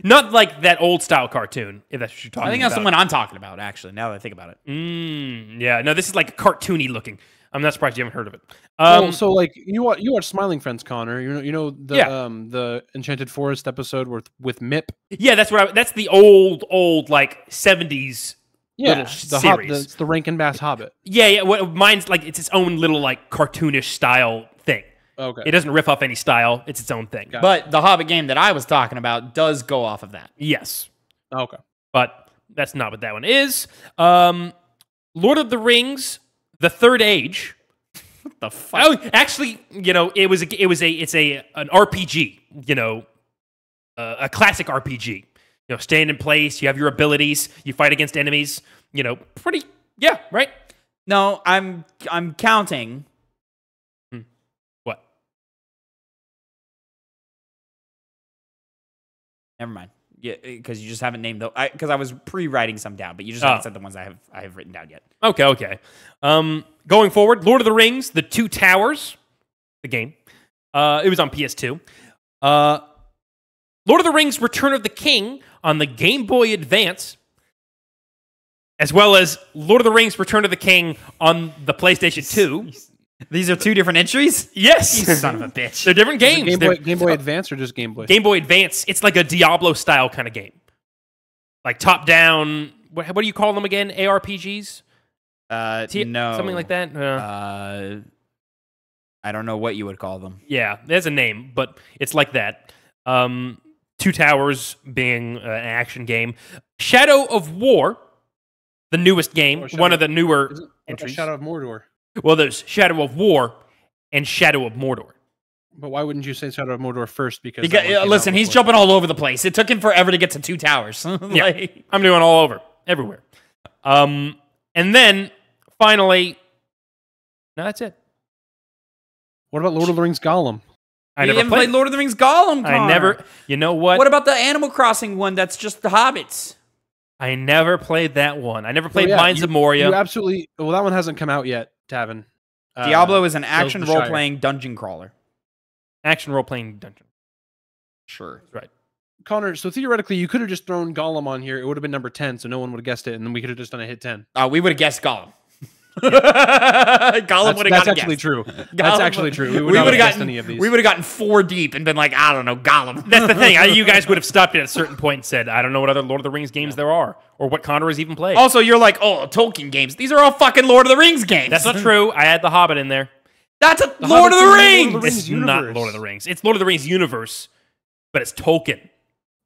C: Not like that old style cartoon, if that's what you're talking about.
B: I think that's the one I'm talking about, actually, now that I think about it.
C: Yeah, no, this is like cartoony looking. I'm not surprised you haven't heard of it.
A: So like you watch Smiling Friends, Connor. You know the Enchanted Forest episode with Mip.
C: Yeah, that's the old like 70s.
A: Yeah,
C: series.
A: It's the Rankin Bass Hobbit.
C: Yeah. Mine's like it's its own little like cartoonish style thing.
A: Okay.
C: It doesn't riff off any style. It's its own thing.
B: But the Hobbit game that I was talking about does go off of that.
C: Yes.
A: Okay.
C: But that's not what that one is. Lord of the Rings, The Third Age.
B: What the fuck?
C: Oh, actually, you know, it's an RPG. You know, a classic RPG. You know, stand in place. You have your abilities. You fight against enemies. You know, yeah, right.
B: No, I'm counting.
C: What?
B: Never mind. Yeah, because you just haven't named those. Because I was pre-writing some down, but you just haven't said the ones I have written down yet.
C: Okay. Going forward, Lord of the Rings, The Two Towers, the game. It was on PS2. Lord of the Rings, Return of the King on the Game Boy Advance, as well as Lord of the Rings, Return of the King on the PlayStation 2.
B: These are 2 different entries?
C: Yes.
B: You son of a bitch.
C: They're different games.
A: Game Boy Advance or just Game Boy?
C: Game Boy Advance. It's like a Diablo-style kind of game. Like top-down, what do you call them again? ARPGs?
B: No.
C: Something like that?
B: I don't know what you would call them.
C: Yeah, there's a name, but it's like that. Two Towers being an action game. Shadow of War, the newest game, one of the newer entries.
A: Shadow of Mordor.
C: Well, there's Shadow of War and Shadow of Mordor.
A: But why wouldn't you say Shadow of Mordor first? Because
B: listen, he's jumping all over the place. It took him forever to get to Two Towers.
C: Yeah, I'm doing all over, everywhere. And then finally, No, that's it.
A: What about Lord of the Rings Gollum?
C: I
B: You
C: never
B: haven't played Lord of the Rings Gollum, Connor.
C: I never. You know what?
B: What about the Animal Crossing one that's just the hobbits?
C: I never played that one. I never played
A: yeah,
C: Mines of Moria.
A: You absolutely. Well, that one hasn't come out yet, Tavin.
B: Diablo is an action
A: Tales of the Shire.
B: role-playing dungeon crawler.
C: Action role-playing dungeon.
B: Sure.
C: That's right.
A: Connor, so theoretically, you could have just thrown Gollum on here. It would have been number 10, so no one would have guessed it, and then we could have just done a hit 10.
B: We would have guessed Gollum. Gollum would have
A: That's
B: gotten
A: actually
B: guessed.
A: true. That's actually true. We would
B: We
A: not
B: would
A: have
B: have
A: guessed
B: gotten
A: any of these.
B: We would have gotten 4 deep and been like, I don't know, Gollum.
C: That's the thing. You guys would have stopped at a certain point and said, I don't know what other Lord of the Rings games there are, or what Connor has even played.
B: Also, you're like, oh, Tolkien games. These are all fucking Lord of the Rings games.
C: That's not true. I had The Hobbit in there.
B: That's a
A: The
B: Lord of
A: Hobbit's
B: the
A: in the Lord of the
B: Rings.
A: Rings
C: It's
A: universe.
C: not Lord of the Rings. It's Lord of the Rings universe, but it's Tolkien.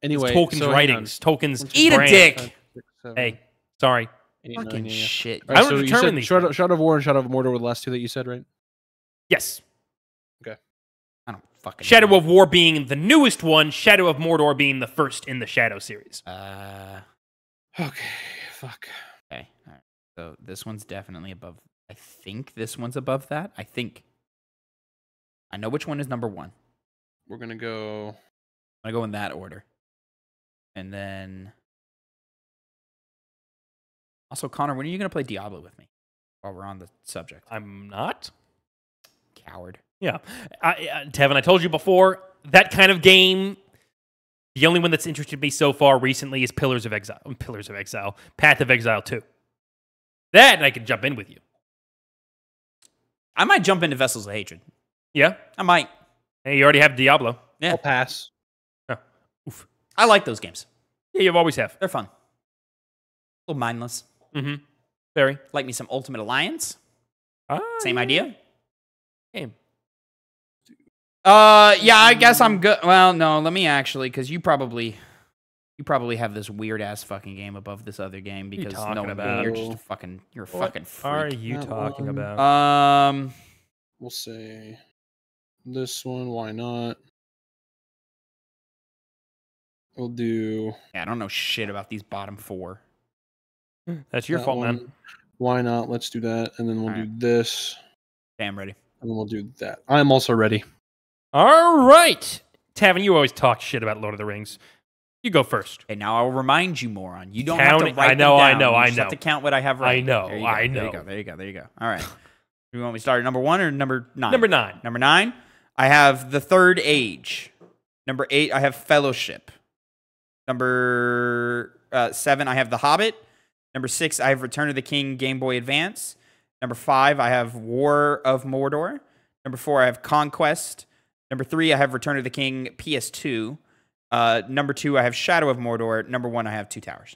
A: Anyway,
C: It's Tolkien's
A: so hang
C: writings. Tolkien's
B: Eat a
C: brand.
B: dick.
C: Hey, sorry.
B: Fucking shit.
C: I don't
A: so you
C: determine
A: said
C: these
A: Shadow of War and Shadow of Mordor were the last two that you said, right?
C: Yes.
B: I don't fucking
C: Shadow
B: know.
C: of War being the newest one, Shadow of Mordor being the first in the Shadow series.
A: Okay, fuck.
B: Okay. All right. So this one's definitely above. I think this one's above that. I think. I know which one is number 1.
A: We're gonna go.
B: I'm going to go in that order. And then. Also, Connor, when are you going to play Diablo with me? While we're on the subject.
C: I'm not.
B: Coward.
C: Yeah. Tevin, I told you before, that kind of game, the only one that's interested me so far recently is Path of Exile 2. That I could jump in with you.
B: I might jump into Vessels of Hatred.
C: Yeah?
B: I might.
C: Hey, you already have Diablo.
B: Yeah.
A: I'll pass.
C: Oh, oof.
B: I like those games.
C: Yeah, you always have.
B: They're fun. A little mindless.
C: Mm-hmm. Very.
B: Like me some Ultimate Alliance.
C: Ah,
B: Same
C: yeah.
B: idea.
C: Game.
B: Yeah, I guess I'm good. Well, no, let me actually, because you probably have this weird ass fucking game above this other game because
C: talking
B: no one,
C: about?
B: you're just a fucking, you're a fucking freak.
C: Are you
A: That
C: talking
A: one.
C: about?
A: We'll say this one. Why not? We'll do.
B: Yeah, I don't know shit about these bottom 4.
C: That's your
A: that
C: fault,
A: one.
C: man.
A: Why not? Let's do that, and then we'll do
B: Alright.
A: this,
B: Damn ready.
A: and then we'll do that. I'm also ready.
C: All right. Tavin, you always talk shit about Lord of the Rings. You go first.
B: Okay, now I'll remind you, moron. You don't have to
C: Count-
B: write
C: I know,
B: them
C: I
B: down.
C: know,
B: You
C: I
B: just have
C: know.
B: to count what I have right.
C: I know,
B: There you go,
C: I
B: There you
C: know.
B: go. There you go. There you go. All right. You want me to start at number 1 or number 9?
C: Number 9.
B: Number 9, I have The Third Age. Number 8, I have Fellowship. Number 7, I have The Hobbit. Number 6, I have Return of the King Game Boy Advance. Number 5, I have War of Mordor. Number 4, I have Conquest. Number 3, I have Return of the King PS2. Number 2, I have Shadow of Mordor. Number 1, I have Two Towers.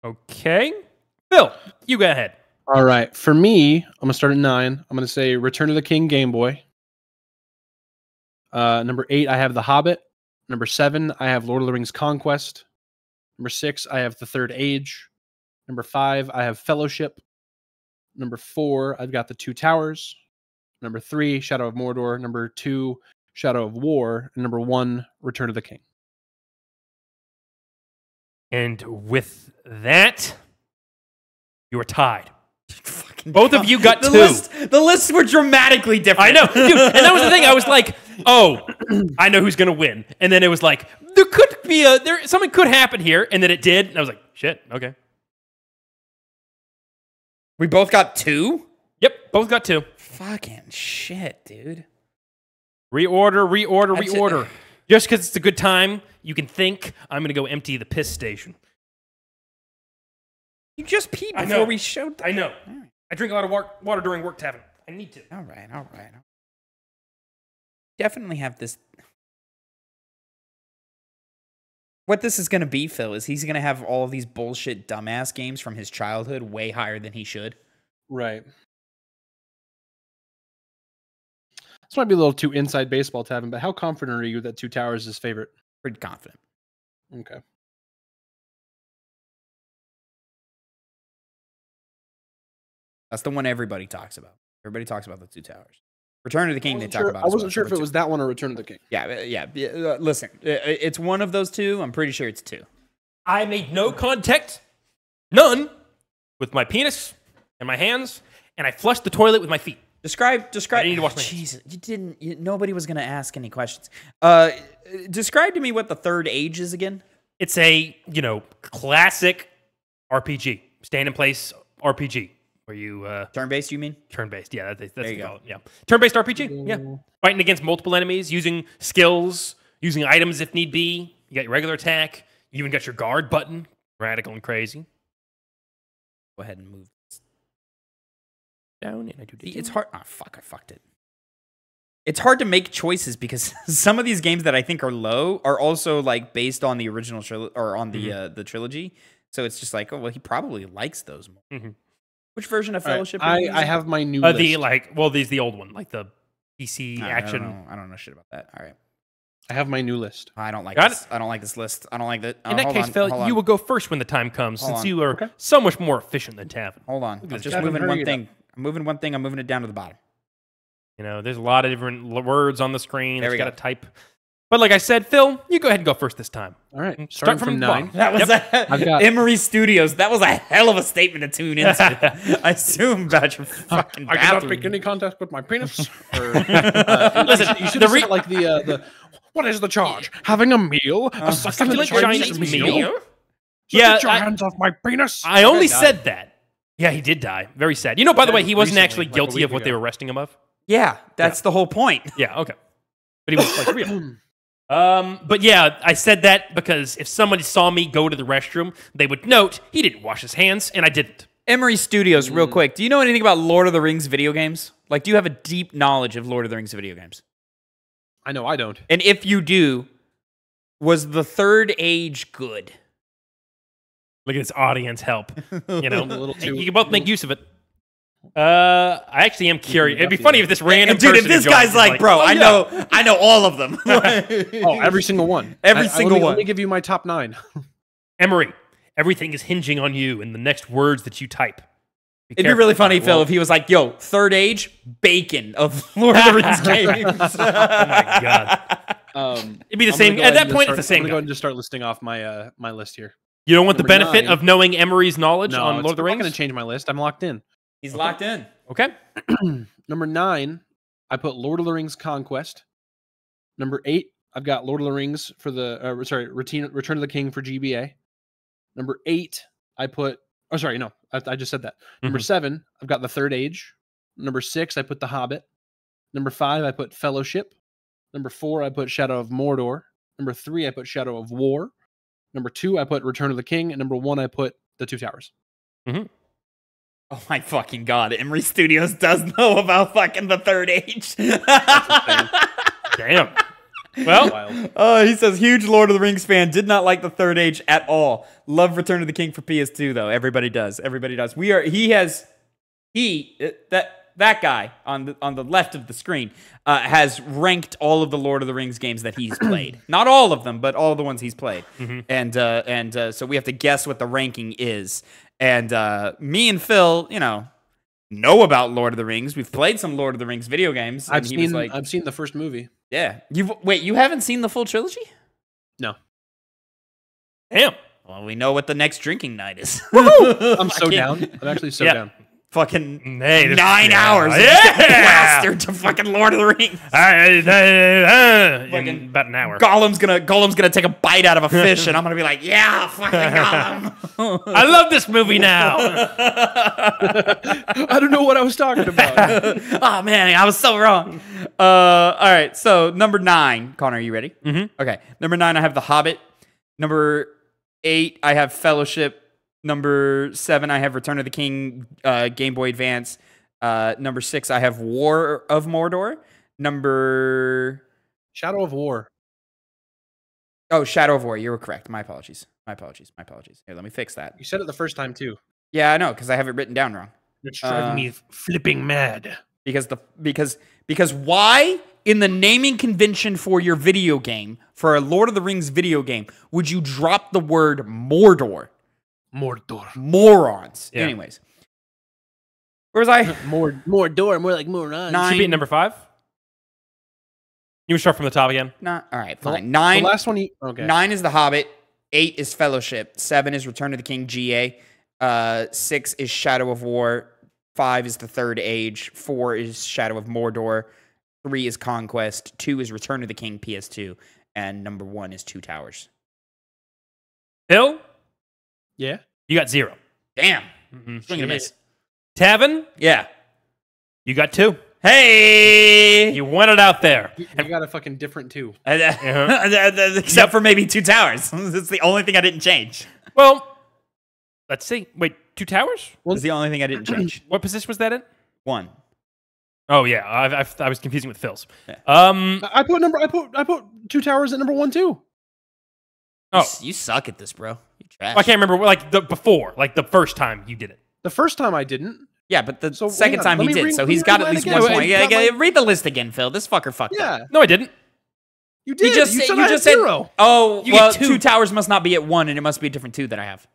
C: Okay. Phil, you go ahead.
A: All right. For me, I'm gonna start at 9. I'm gonna say Return of the King Game Boy. Number 8, I have The Hobbit. Number 7, I have Lord of the Rings Conquest. Number 6, I have The Third Age. Number 5, I have Fellowship. Number 4, I've got The Two Towers. Number 3, Shadow of Mordor. Number 2, Shadow of War. And number 1, Return of the King.
C: And with that, you are tied. Both of you got
B: the
C: 2.
B: The lists were dramatically different.
C: I know, dude. And that was the thing. I was like, "Oh, I know who's gonna win." And then it was like, "There could be something could happen here," and then it did. And I was like, "Shit, okay."
B: We both got 2?
C: Yep, both got 2.
B: Fucking shit, dude.
C: Reorder. Just because it's a good time, you can think I'm gonna go empty the piss station.
B: You just peed
C: I
B: before
C: know.
B: we showed
C: I know.
B: All right.
C: I drink a lot of water during work, Tavin. I need to.
B: All right. Definitely have this. What this is going to be, Phil, is he's going to have all of these bullshit dumbass games from his childhood way higher than he should.
A: Right. This might be a little too inside baseball, Tavin, but how confident are you that Two Towers is his favorite?
B: Pretty confident.
A: Okay.
B: That's the one everybody talks about. Everybody talks about the Two Towers. Return of the King, they talk about.
A: I wasn't sure if it was that one or Return of the King.
B: Yeah. Listen, it's one of those two. I'm pretty sure it's 2.
C: I made no contact, none, with my penis in my hands, and I flush the toilet with my feet.
B: Describe.
C: I need to wash my hands.
B: Jesus, you didn't. Nobody was gonna ask any questions. Describe to me what the third age is again.
C: It's a classic RPG, stand in place RPG, where you
B: Turn-based, you mean?
C: turn-based. Yeah, that's what
B: you
C: you
B: go.
C: call it. Yeah, turn-based RPG. Yeah, fighting against multiple enemies, using skills, using items if need be. You got your regular attack. You even got your guard button. Radical and crazy.
B: Go ahead and move
C: Down and I do.
B: It's hard. Oh, fuck, I fucked it. It's hard to make choices because some of these games that I think are low are also like based on the original trilogy or on the trilogy. So it's just like, oh well, he probably likes those more. Which version of Fellowship?
A: Right. I have my new list.
C: There's the old one, like the PC action.
B: I don't know shit about that. All right.
A: I have my new list.
B: I don't like
C: Got
B: this. I don't like this list. I don't like that.
C: In that case, Phil, you will go first when the time comes, since you are
A: Okay.
C: so much more efficient than Tavin.
B: Hold on. I'm
C: this.
B: just
A: Tavin,
B: moving
A: hurry
B: one
A: it
B: thing. I'm moving one thing. I'm moving it down to the bottom.
C: There's a lot of different words on the screen.
B: There we
C: got to
B: go.
C: type. But like I said, Phil, you go ahead and go first this time.
A: All right.
C: Start
A: Starting
C: from
A: from
C: the
A: 9.
C: bottom.
B: That was
A: I've got-
B: Emery Studios. That was a hell of a statement to tune into. I assume about your fucking
A: I cannot
B: bathroom.
A: make any contact with my penis. Or,
C: Listen,
A: you should have said like the what is the charge? Having a meal, a succulent
C: Chinese
A: Chinese
C: meal?
A: meal. So
C: Yeah,
A: get your
C: I-
A: hands off my penis.
C: I only
B: guy died.
C: said that. Yeah, he did die. Very sad. By the way, he wasn't
A: Recently,
C: actually
A: like a
C: guilty
A: week
C: of what they
A: ago.
C: were arresting him of.
B: Yeah, that's the whole point.
C: Yeah, okay. But he was like real. But yeah, I said that because if somebody saw me go to the restroom, they would note he didn't wash his hands, and I didn't.
B: Emery Studios, real quick. Do you know anything about Lord of the Rings video games? Like, do you have a deep knowledge of Lord of the Rings video games?
A: I know I don't.
B: And if you do, was the third age good?
C: Look at this audience help.
A: A little too.
C: You can both make use of it. I actually am curious. It'd be funny if this random
B: Dude, if
C: person
B: this
C: who joins
B: guy's
C: is
B: like, bro,
C: "Oh,
B: I
C: yeah."
B: know all of them.
A: Oh, every single one.
B: Every single one.
A: Let me give you my top 9.
C: Emery, everything is hinging on you and the next words that you type.
B: It'd be really funny, Phil, if he was like, yo, third age, bacon of Lord of the Rings games.
C: Oh my god. It'd be the
A: I'm
C: same.
A: gonna go
C: At
A: ahead
C: that
A: and
C: point,
A: just
C: it's the
A: start- I'm
C: same
A: gonna go
C: guy.
A: ahead and just start listing off my my list here.
C: You don't want the
A: Number
C: benefit
A: 9.
C: of knowing Emery's knowledge on Lord of the
A: I'm not
C: Rings?
A: going to change my list. I'm locked in.
B: He's locked in.
C: Okay.
A: Number 9, I put Lord of the Rings Conquest. Number 8, I've got Lord of the Rings for the Return of the King for GBA. Number 8, I put. Oh, sorry, no, I just said that. Number 7, I've got The Third Age. Number 6, I put The Hobbit. Number 5, I put Fellowship. Number 4, I put Shadow of Mordor. Number 3, I put Shadow of War. Number 2, I put Return of the King. And number 1, I put The Two Towers.
B: Oh my fucking god, Emery Studios does know about fucking the third age.
C: Damn. Well,
A: Wild.
B: He says, huge Lord of the Rings fan, did not like the third age at all. Love Return of the King for PS2 though. Everybody does. Everybody does. That guy on the left of the screen has ranked all of the Lord of the Rings games that he's played. Not all of them, but all of the ones he's played. And so we have to guess what the ranking is. And me and Phil, know about Lord of the Rings. We've played some Lord of the Rings video games. And
A: I've
B: he was
A: seen
B: like,
A: I've seen the first movie.
B: yeah. You haven't seen the full trilogy?
A: No.
C: damn.
B: Well, we know what the next drinking night is.
A: I'm so down. I'm actually so
C: Yeah.
A: down.
B: Fucking
C: Hey, this-
B: 9
C: yeah.
B: hours.
C: Yeah.
B: Plastered to fucking Lord of the Rings.
C: In about an hour.
B: Gollum's gonna take a bite out of a fish, and I'm gonna be like, yeah, fucking Gollum.
C: I love this movie now.
A: I don't know what I was talking about.
B: Oh man, I was so wrong. All right, so number 9, Connor, are you ready?
C: Mm-hmm.
B: Okay, number 9, I have The Hobbit. Number 8, I have Fellowship. Number 7, I have Return of the King, Game Boy Advance. Number 6, I have War of Mordor.
A: Shadow of War.
B: Shadow of War. You were correct. My apologies. Here, let me fix that.
A: You said it the first time too.
B: Yeah, I know, because I have it written down wrong.
A: It's driving me flipping mad.
B: Because why in the naming convention for your video game, for a Lord of the Rings video game, would you drop the word Mordor?
A: Mordor.
B: Morons.
C: Yeah.
B: Anyways. Where was I?
A: More door, more like morons.
B: 9.
C: Should be at number 5. You want to start from the top again?
B: All right,
A: Well,
B: fine. 9.
A: The last one. Okay.
B: 9 is The Hobbit. 8 is Fellowship. 7 is Return of the King GA. 6 is Shadow of War. 5 is the Third Age. 4 is Shadow of Mordor. 3 is Conquest. 2 is Return of the King PS2. And number 1 is Two Towers.
C: Phil,
A: Yeah.
C: you got 0.
B: Damn.
C: Mm-hmm.
B: Swing and a miss.
C: Tavin,
B: Yeah.
C: you got 2.
B: Hey!
C: You won it out there.
A: You got a fucking different two.
B: Except for maybe Two Towers. That's the only thing I didn't change.
C: Well, let's see. Wait, 2 towers?
B: That's the only thing I didn't change.
C: What position was that in?
B: 1.
C: Oh yeah, I was confusing with Phil's.
B: Yeah.
A: I put Two Towers at number 1 too.
C: Oh,
B: You suck at this, bro. You trash.
C: I can't remember. Like the first time you did it.
A: The first time I didn't.
B: Yeah, but the
A: So,
B: second
A: hang
B: time
A: on,
B: he
A: let me
B: did,
A: read-
B: so
A: let me
B: he's
A: read
B: got at
A: mine
B: least
A: again.
B: 1
A: Wait,
B: point.
A: got
B: Yeah,
A: my-
B: read the list again, Phil. This fucker fucked up.
A: Yeah.
C: No, I didn't.
A: You did.
B: You just
A: said
B: said,
A: I
B: you
A: had
B: just said
A: 0.
B: Oh,
C: You
B: well,
C: get 2.
B: Two Towers must not be at 1, and it must be a different 2 that I have.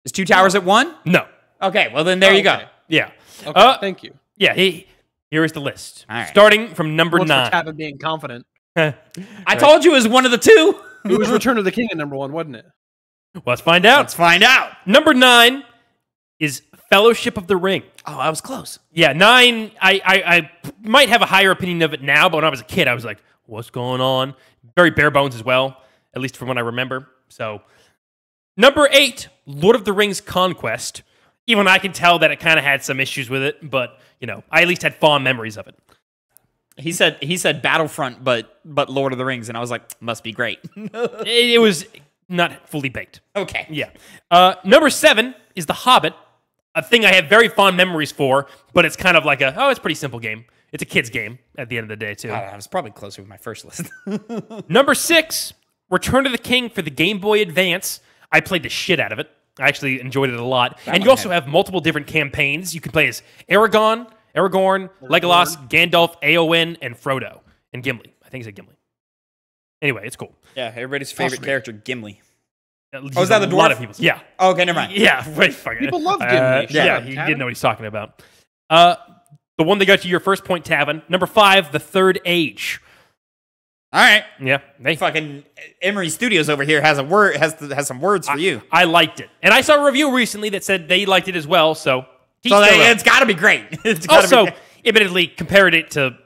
B: Is Two Towers at 1?
C: No.
B: Okay, well then there you go.
A: Okay.
C: Yeah.
A: Okay, thank you.
C: Yeah. Here is the list.
B: All right.
C: Starting from number
A: What's
C: 9.
A: for Tavin being confident?
B: I told you it was one of the 2.
A: It was Return of the King at number 1, wasn't it?
C: Let's find out.
B: Let's find out.
C: Number 9 is Fellowship of the Ring.
B: Oh, I was close.
C: Yeah, 9. I might have a higher opinion of it now, but when I was a kid, I was like, "What's going on?" Very bare bones as well, at least from what I remember. So, number 8, Lord of the Rings Conquest. Even I can tell that it kind of had some issues with it, but I at least had fond memories of it.
B: He said Battlefront, but Lord of the Rings, and I was like, must be great.
C: It was not fully baked.
B: Okay.
C: Yeah. Number 7 is The Hobbit, a thing I have very fond memories for, but it's kind of like it's a pretty simple game. It's a kid's game at the end of the day, too.
B: I was probably closer with my first list.
C: Number 6, Return of the King for the Game Boy Advance. I played the shit out of it. I actually enjoyed it a lot. And you also have multiple different campaigns. You can play as Aragorn, Legolas, Gandalf, Eowyn, and Frodo. And Gimli. I think he said Gimli. Anyway, it's cool.
B: Yeah, everybody's favorite character, Gimli.
C: Oh,
B: is that the
C: A lot
B: dwarf?
C: of people's. Yeah.
B: Oh, okay, never mind.
C: Yeah. Wait, fuck it.
A: People love Gimli.
C: Yeah,
A: Shut up,
C: he
A: Tavin.
C: didn't know what he's talking about. The one that got you your first point, Tavin. Number 5, The Third Age.
B: All right.
C: Yeah. They
B: Fucking Emery Studios over here has some words for you.
C: I liked it. And I saw a review recently that said they liked it as well, so
B: It's got to be great. It's gotta
C: also,
B: be great.
C: admittedly, compared it to,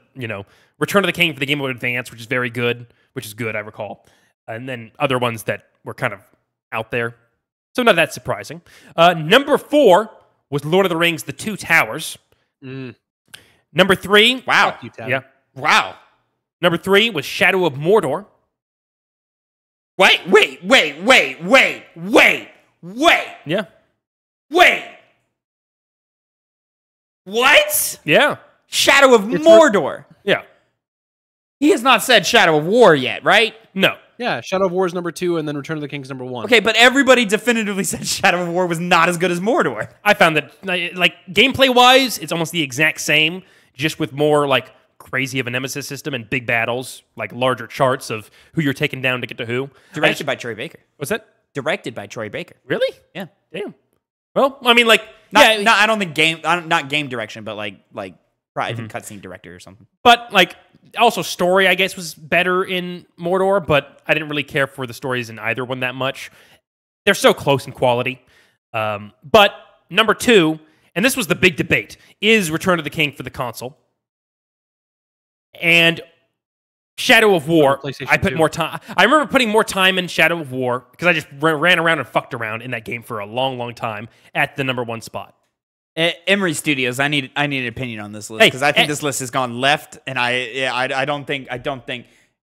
C: Return of the King for the Game Boy Advance, which is very good, I recall. And then other ones that were kind of out there. So not that surprising. Number 4 was Lord of the Rings, The Two Towers. Number 3,
B: Wow.
A: Fuck you, Tavin.
C: yeah.
B: Wow.
C: Number 3 was Shadow of Mordor.
B: Wait.
C: Yeah.
B: What?
C: Yeah.
B: Shadow of Mordor.
C: Yeah.
B: He has not said Shadow of War yet, right?
C: No.
A: Yeah, Shadow of War is number 2, and then Return of the King is number 1.
B: Okay, but everybody definitively said Shadow of War was not as good as Mordor.
C: I found that, like, gameplay-wise, it's almost the exact same, just with more, like, crazy of a nemesis system and big battles, like larger charts of who you're taking down to get to who.
B: Directed by Troy Baker.
C: What's that?
B: Directed by Troy Baker.
C: Really?
B: Yeah.
C: Damn. Well, I mean, like,
B: I don't think not game direction, but like probably I think cutscene director or something.
C: but, like, also story, I guess, was better in Mordor, but I didn't really care for the stories in either one that much. They're so close in quality. But number 2, and this was the big debate, is Return of the King for the console. And Shadow of War, I put
A: 2.
C: more time. I remember putting more time in Shadow of War because I just ran around and fucked around in that game for a long, long time at the number 1 spot.
B: Emery Studios, I need an opinion on this list because I think this list has gone left, and I don't think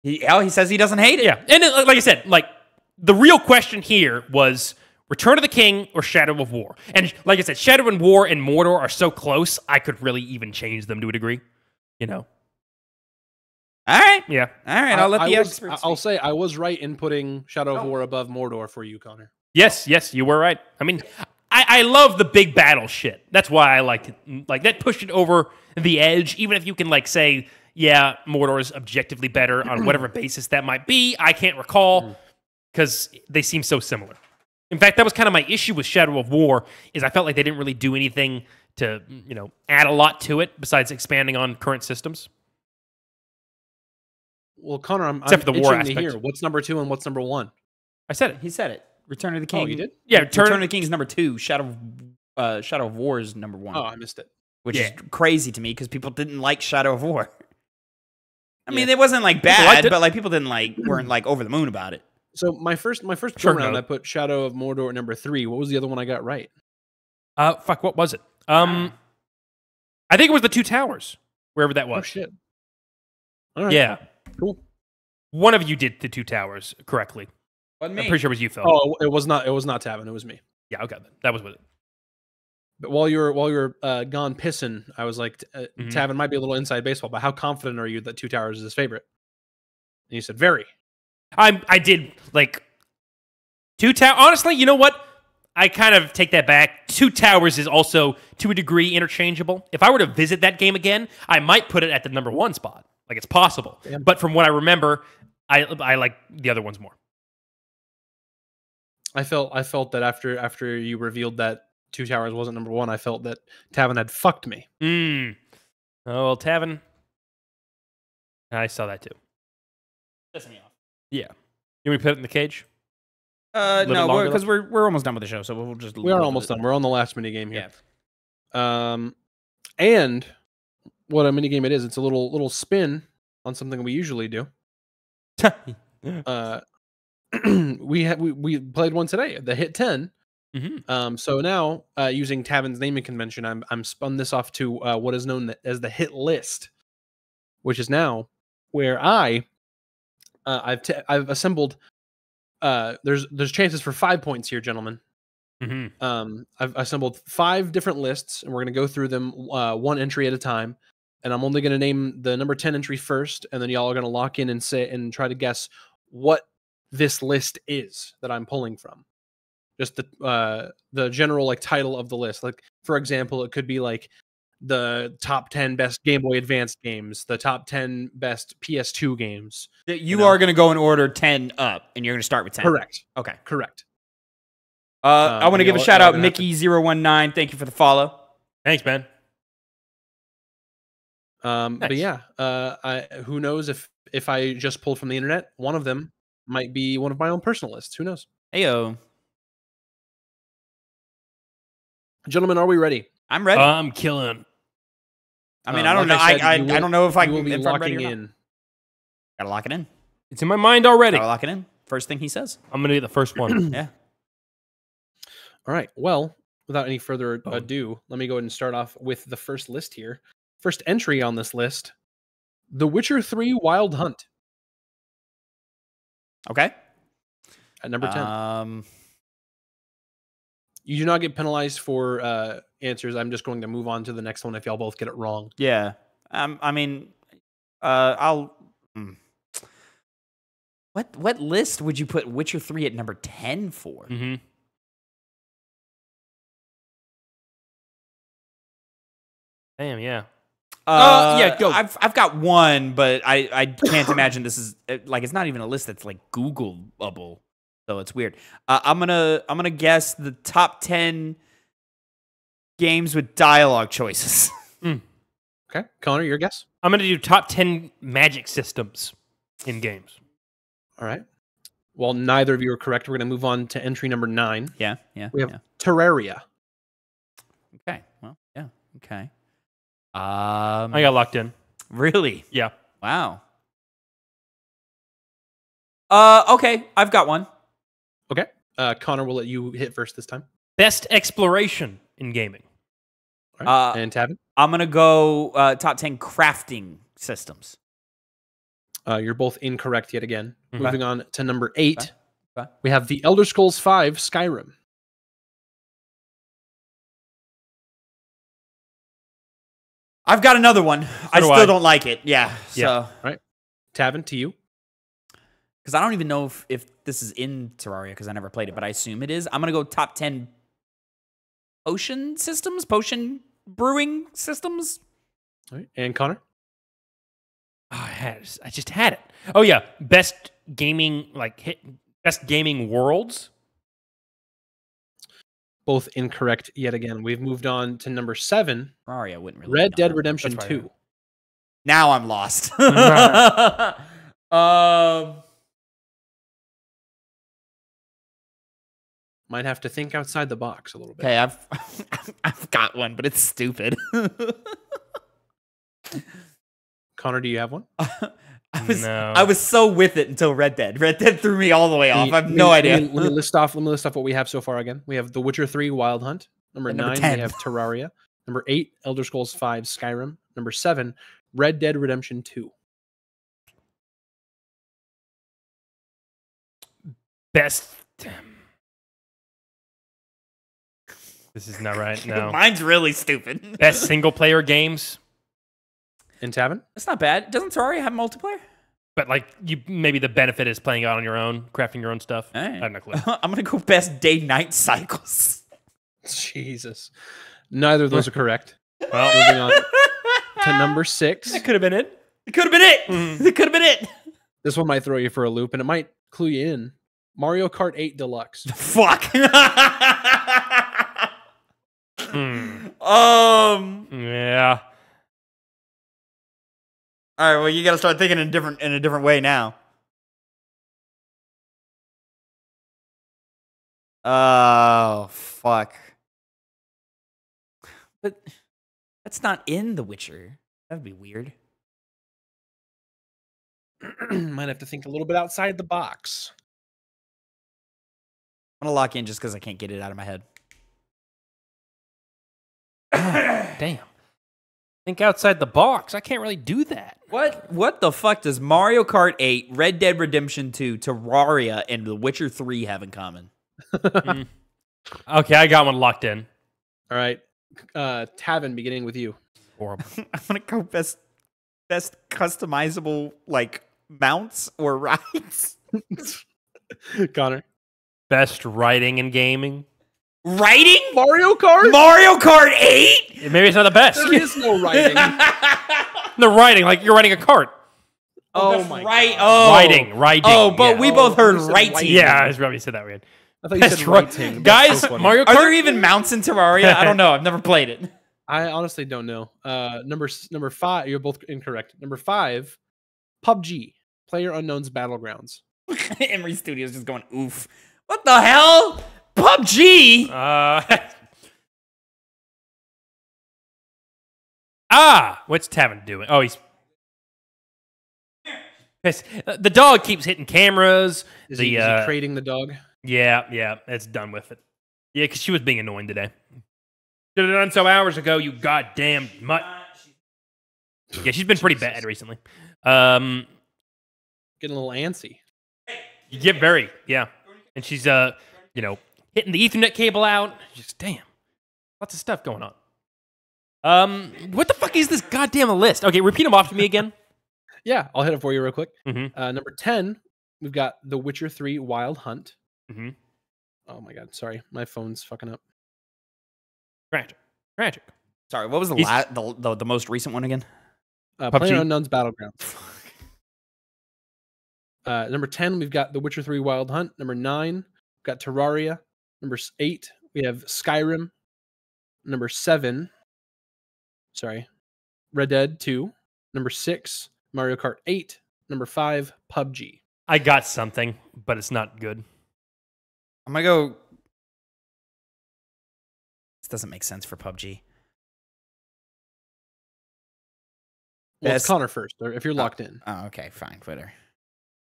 B: he says he doesn't hate it.
C: Yeah, and like I said, like the real question here was Return of the King or Shadow of War, and like I said, Shadow and War and Mordor are so close, I could really even change them to a degree,
B: All right.
C: Yeah.
B: All right. I'll let the experts.
A: I'll say I was right in putting Shadow of War above Mordor for you, Connor.
C: Yes, you were right. I mean, I love the big battle shit. That's why I liked it. Like, that pushed it over the edge, even if you can, like, say, yeah, Mordor is objectively better on whatever basis that might be. I can't recall, because they seem so similar. In fact, that was kind of my issue with Shadow of War, is I felt like they didn't really do anything to, add a lot to it, besides expanding on current systems.
A: Well, Connor, I'm
C: Except for the war
A: itching to
C: aspect.
A: hear what's number 2 and what's number 1.
C: I said it.
B: He said it. Return of the King.
A: Oh, you did?
C: Yeah,
B: Return of the King is number 2. Shadow Shadow of War is number 1.
A: Oh, I missed it.
B: Which is crazy to me because people didn't like Shadow of War. I mean,
A: Yeah.
B: it wasn't like bad, but like people didn't weren't like over the moon about it.
A: So my first go round, I put Shadow of Mordor at number 3. What was the other one I got right?
C: Fuck, what was it? I think it was the Two Towers, wherever that was.
A: Oh shit. All right.
C: Yeah.
A: Cool.
C: One of you did the Two Towers correctly.
B: Wasn't me.
C: I'm pretty sure it was you, Phil.
A: Oh, it was not Tavin. It was me.
C: Yeah, okay. That was with it.
A: But while you were gone pissing, I was like, Tavin might be a little inside baseball, but how confident are you that Two Towers is his favorite? And you said very.
C: I did like Two Towers. Honestly, you know what? I kind of take that back. Two Towers is also to a degree interchangeable. If I were to visit that game again, I might put it at the number 1 spot. Like it's possible. Yeah. But from what I remember, I like the other ones more.
A: I felt that after you revealed that Two Towers wasn't number 1, I felt that Tavin had fucked me.
C: Oh well, Tavin. I saw that too.
B: Pissing me off.
C: Yeah. You want me to put it in the cage?
B: No, because we're almost done with the show, so we'll just.
A: We are almost done. We're on the last mini game here. Yeah. And what a mini game it is. It's a little spin on something we usually do. We played one today, the Hit 10.
C: Mm-hmm.
A: So now, using Tavin's naming convention, I'm spun this off to what is known as the Hit List, which is now where I've assembled. There's chances for 5 points here, gentlemen.
C: Mm-hmm.
A: I've assembled 5 different lists, and we're going to go through them one entry at a time. And I'm only going to name the number 10 entry first, and then y'all are going to lock in and say and try to guess what this list is that I'm pulling from. Just the general like title of the list. Like for example, it could be like the top 10 best Game Boy Advance games, the top 10 best PS2 games.
B: You are going to go in order 10 up, and you're going to start with 10.
A: Correct.
B: Okay.
A: Correct.
B: I want to give a shout out, Mickey019. Thank you for the follow.
C: Thanks, man.
A: Nice. But yeah, who knows if I just pulled from the internet, one of them might be one of my own personal lists. Who knows?
B: Heyo.
A: Gentlemen, are we ready?
B: I'm ready.
C: I'm killing.
B: I mean, I don't know. I don't know if I will be locking
A: in.
B: Gotta lock it in.
C: It's in my mind already.
B: Gotta lock it in. First thing he says.
C: I'm gonna get the first one.
B: Yeah.
A: All right. Well, without any further ado, let me go ahead and start off with the first list here. First entry on this list: The Witcher 3 Wild Hunt.
B: Okay.
A: At number 10. You do not get penalized for answers. I'm just going to move on to the next one if y'all both get it wrong.
B: Yeah. I mean, I'll. What list would you put Witcher 3 at number 10 for?
C: Mm-hmm. Damn, yeah.
B: Yeah, go. I've got one, but I can't imagine this is like it's not even a list that's like Googleable, so it's weird. I'm gonna guess the top 10 games with dialogue choices.
A: Okay, Connor, your guess?
C: I'm gonna do top 10 magic systems in games.
A: All right. Well, neither of you are correct. We're gonna move on to entry number 9.
B: Yeah.
A: We have Terraria.
B: Okay. Well, yeah. Okay.
C: I got locked in.
B: Really?
C: Yeah.
B: Wow. Okay, I've got one.
A: Okay. Connor, will let you hit first this time.
C: Best exploration in gaming.
A: All right. And Tavin?
B: I'm gonna go top 10 crafting systems.
A: You're both incorrect yet again.
B: Okay.
A: Moving on to number 8.
B: Okay.
A: We have The Elder Scrolls V Skyrim.
B: I've got another one. I still don't like it. Yeah. So.
A: All right. Tavin, to you.
B: Because I don't even know if this is in Terraria because I never played it, but I assume it is. I'm going to go top 10 potion systems, potion brewing systems.
A: All right. And Connor?
C: Oh, I just had it. Oh, yeah. Best gaming, best gaming worlds.
A: Both incorrect yet again. We've moved on to number 7.
B: Terraria wouldn't really
A: Red Dead Redemption 2.
B: Now I'm lost.
A: Might have to think outside the box a little bit.
B: Okay, I've got one, but it's stupid.
A: Connor, do you have one?
B: I was so with it until Red Dead. Red Dead threw me all the way off. I have no idea.
A: Let me list off what we have so far again. We have The Witcher 3 Wild Hunt. Number 9,
B: 10.
A: we have Terraria. Number 8, Elder Scrolls 5 Skyrim. Number 7, Red Dead Redemption 2.
C: Best. This is not right. No.
B: Mine's really stupid.
C: Best single player games.
A: In Tavin?
B: That's not bad. Doesn't Terraria have multiplayer?
C: But like maybe the benefit is playing out on your own, crafting your own stuff.
B: Right.
C: I have no clue.
B: I'm gonna go best day-night cycles.
A: Jesus. Neither of those are correct.
C: Well,
A: moving on to number 6.
C: That could have been it.
B: It could have been it. It could have been it.
A: This one might throw you for a loop, and it might clue you in. Mario Kart 8 Deluxe.
B: Fuck.
C: Yeah.
B: All right. Well, you got to start thinking in a different way now. Oh fuck. But that's not in The Witcher. That'd be weird.
A: Might have to think a little bit outside the box.
B: I'm gonna lock in just because I can't get it out of my head.
C: Damn. Think outside the box. I can't really do that.
B: What the fuck does Mario Kart 8, Red Dead Redemption 2, Terraria, and The Witcher 3 have in common?
C: Okay, I got one locked in.
A: All right. Tavin, beginning with you.
C: Horrible.
B: I'm gonna go best customizable like mounts or rides.
A: Connor.
C: Best writing and gaming.
B: Writing?
A: Mario Kart?
B: Mario Kart 8?
C: Maybe it's not the best.
A: There is no writing.
C: The writing, like you're writing a cart.
A: Oh my
B: right.
A: God.
B: Oh.
C: Writing.
B: Oh, but
C: yeah.
B: we both heard
A: you said
B: writing.
A: writing.
C: Yeah, I probably said that weird.
A: I thought you said writing. That's
C: Guys,
A: so funny.
C: Mario Kart.
B: Are there even mounts in Terraria? I don't know. I've never played it.
A: I honestly don't know. Number 5, you're both incorrect. Number 5, PUBG, PlayerUnknown's Battlegrounds.
B: Emery Studios just going, oof. What the hell? PUBG?
C: What's Tavin doing? Oh, he's pissed. The dog keeps hitting cameras.
A: Is he creating the dog?
C: Yeah, it's done with it. Yeah, because she was being annoying today. Should have done so hours ago, you goddamn mutt. Yeah, she's been pretty bad recently.
A: Getting a little antsy.
C: You get very, yeah. And she's, hitting the Ethernet cable out. Just, damn. Lots of stuff going on. What the fuck is this goddamn list? Okay, repeat them off to me again.
A: Yeah, I'll hit it for you real quick.
C: Mm-hmm.
A: Number 10, we've got The Witcher 3 Wild Hunt.
C: Mm-hmm.
A: Oh my God, sorry. My phone's fucking up.
C: Tragic.
B: Sorry, what was the most recent one again?
A: PlayerUnknown's Battlegrounds. Number 10, we've got The Witcher 3 Wild Hunt. Number 9, we've got Terraria. Number 8, we have Skyrim. Number 7, Red Dead 2. Number 6, Mario Kart 8. Number 5, PUBG.
C: I got something, but it's not good.
B: I'm gonna go. This doesn't make sense for PUBG.
A: Well, it's Connor first, or if you're locked in.
B: Oh, okay, fine, whatever.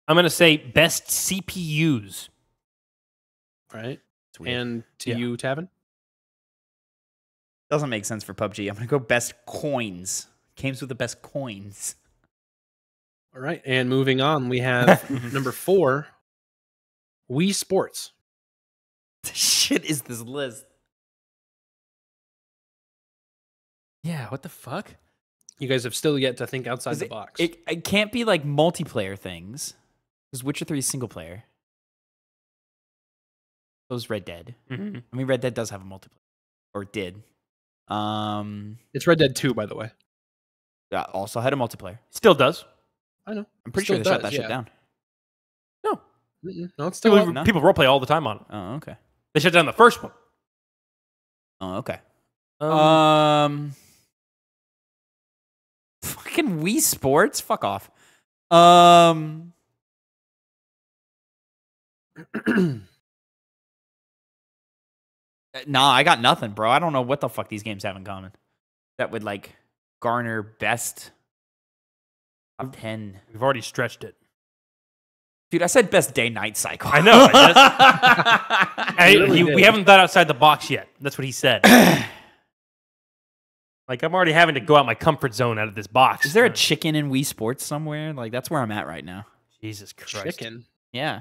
C: I'm going to say best CPUs.
A: All right. And to you, Tavin?
B: Doesn't make sense for PUBG. I'm gonna go best coins. Games with the best coins.
A: All right. And moving on, we have number 4, Wii Sports.
B: The shit is this list?
C: Yeah, what the fuck?
A: You guys have still yet to think outside the box.
B: It can't be like multiplayer things. Because Witcher 3 is single player. So is Red Dead.
C: Mm-hmm.
B: I mean, Red Dead does have a multiplayer. Or did.
A: It's Red Dead 2, by the way.
B: Also had a multiplayer.
C: Still does.
A: I know.
B: I'm pretty
A: Still
B: sure they shut
A: does,
B: that shit down.
C: No.
A: No, it's still
B: No?
C: People roleplay all the time on it.
B: Oh, okay.
C: They shut down the first one.
B: Oh, okay. Fucking Wii Sports? Fuck off. Nah, I got nothing, bro. I don't know what the fuck these games have in common that would like garner best top 10.
C: We've already stretched it.
B: Dude, I said best day-night cycle.
C: I know. We haven't thought outside the box yet. That's what he said. Like, I'm already having to go out my comfort zone out of this box.
B: Is there a chicken in Wii Sports somewhere? Like, that's where I'm at right now.
C: Jesus Christ.
A: Chicken?
B: Yeah.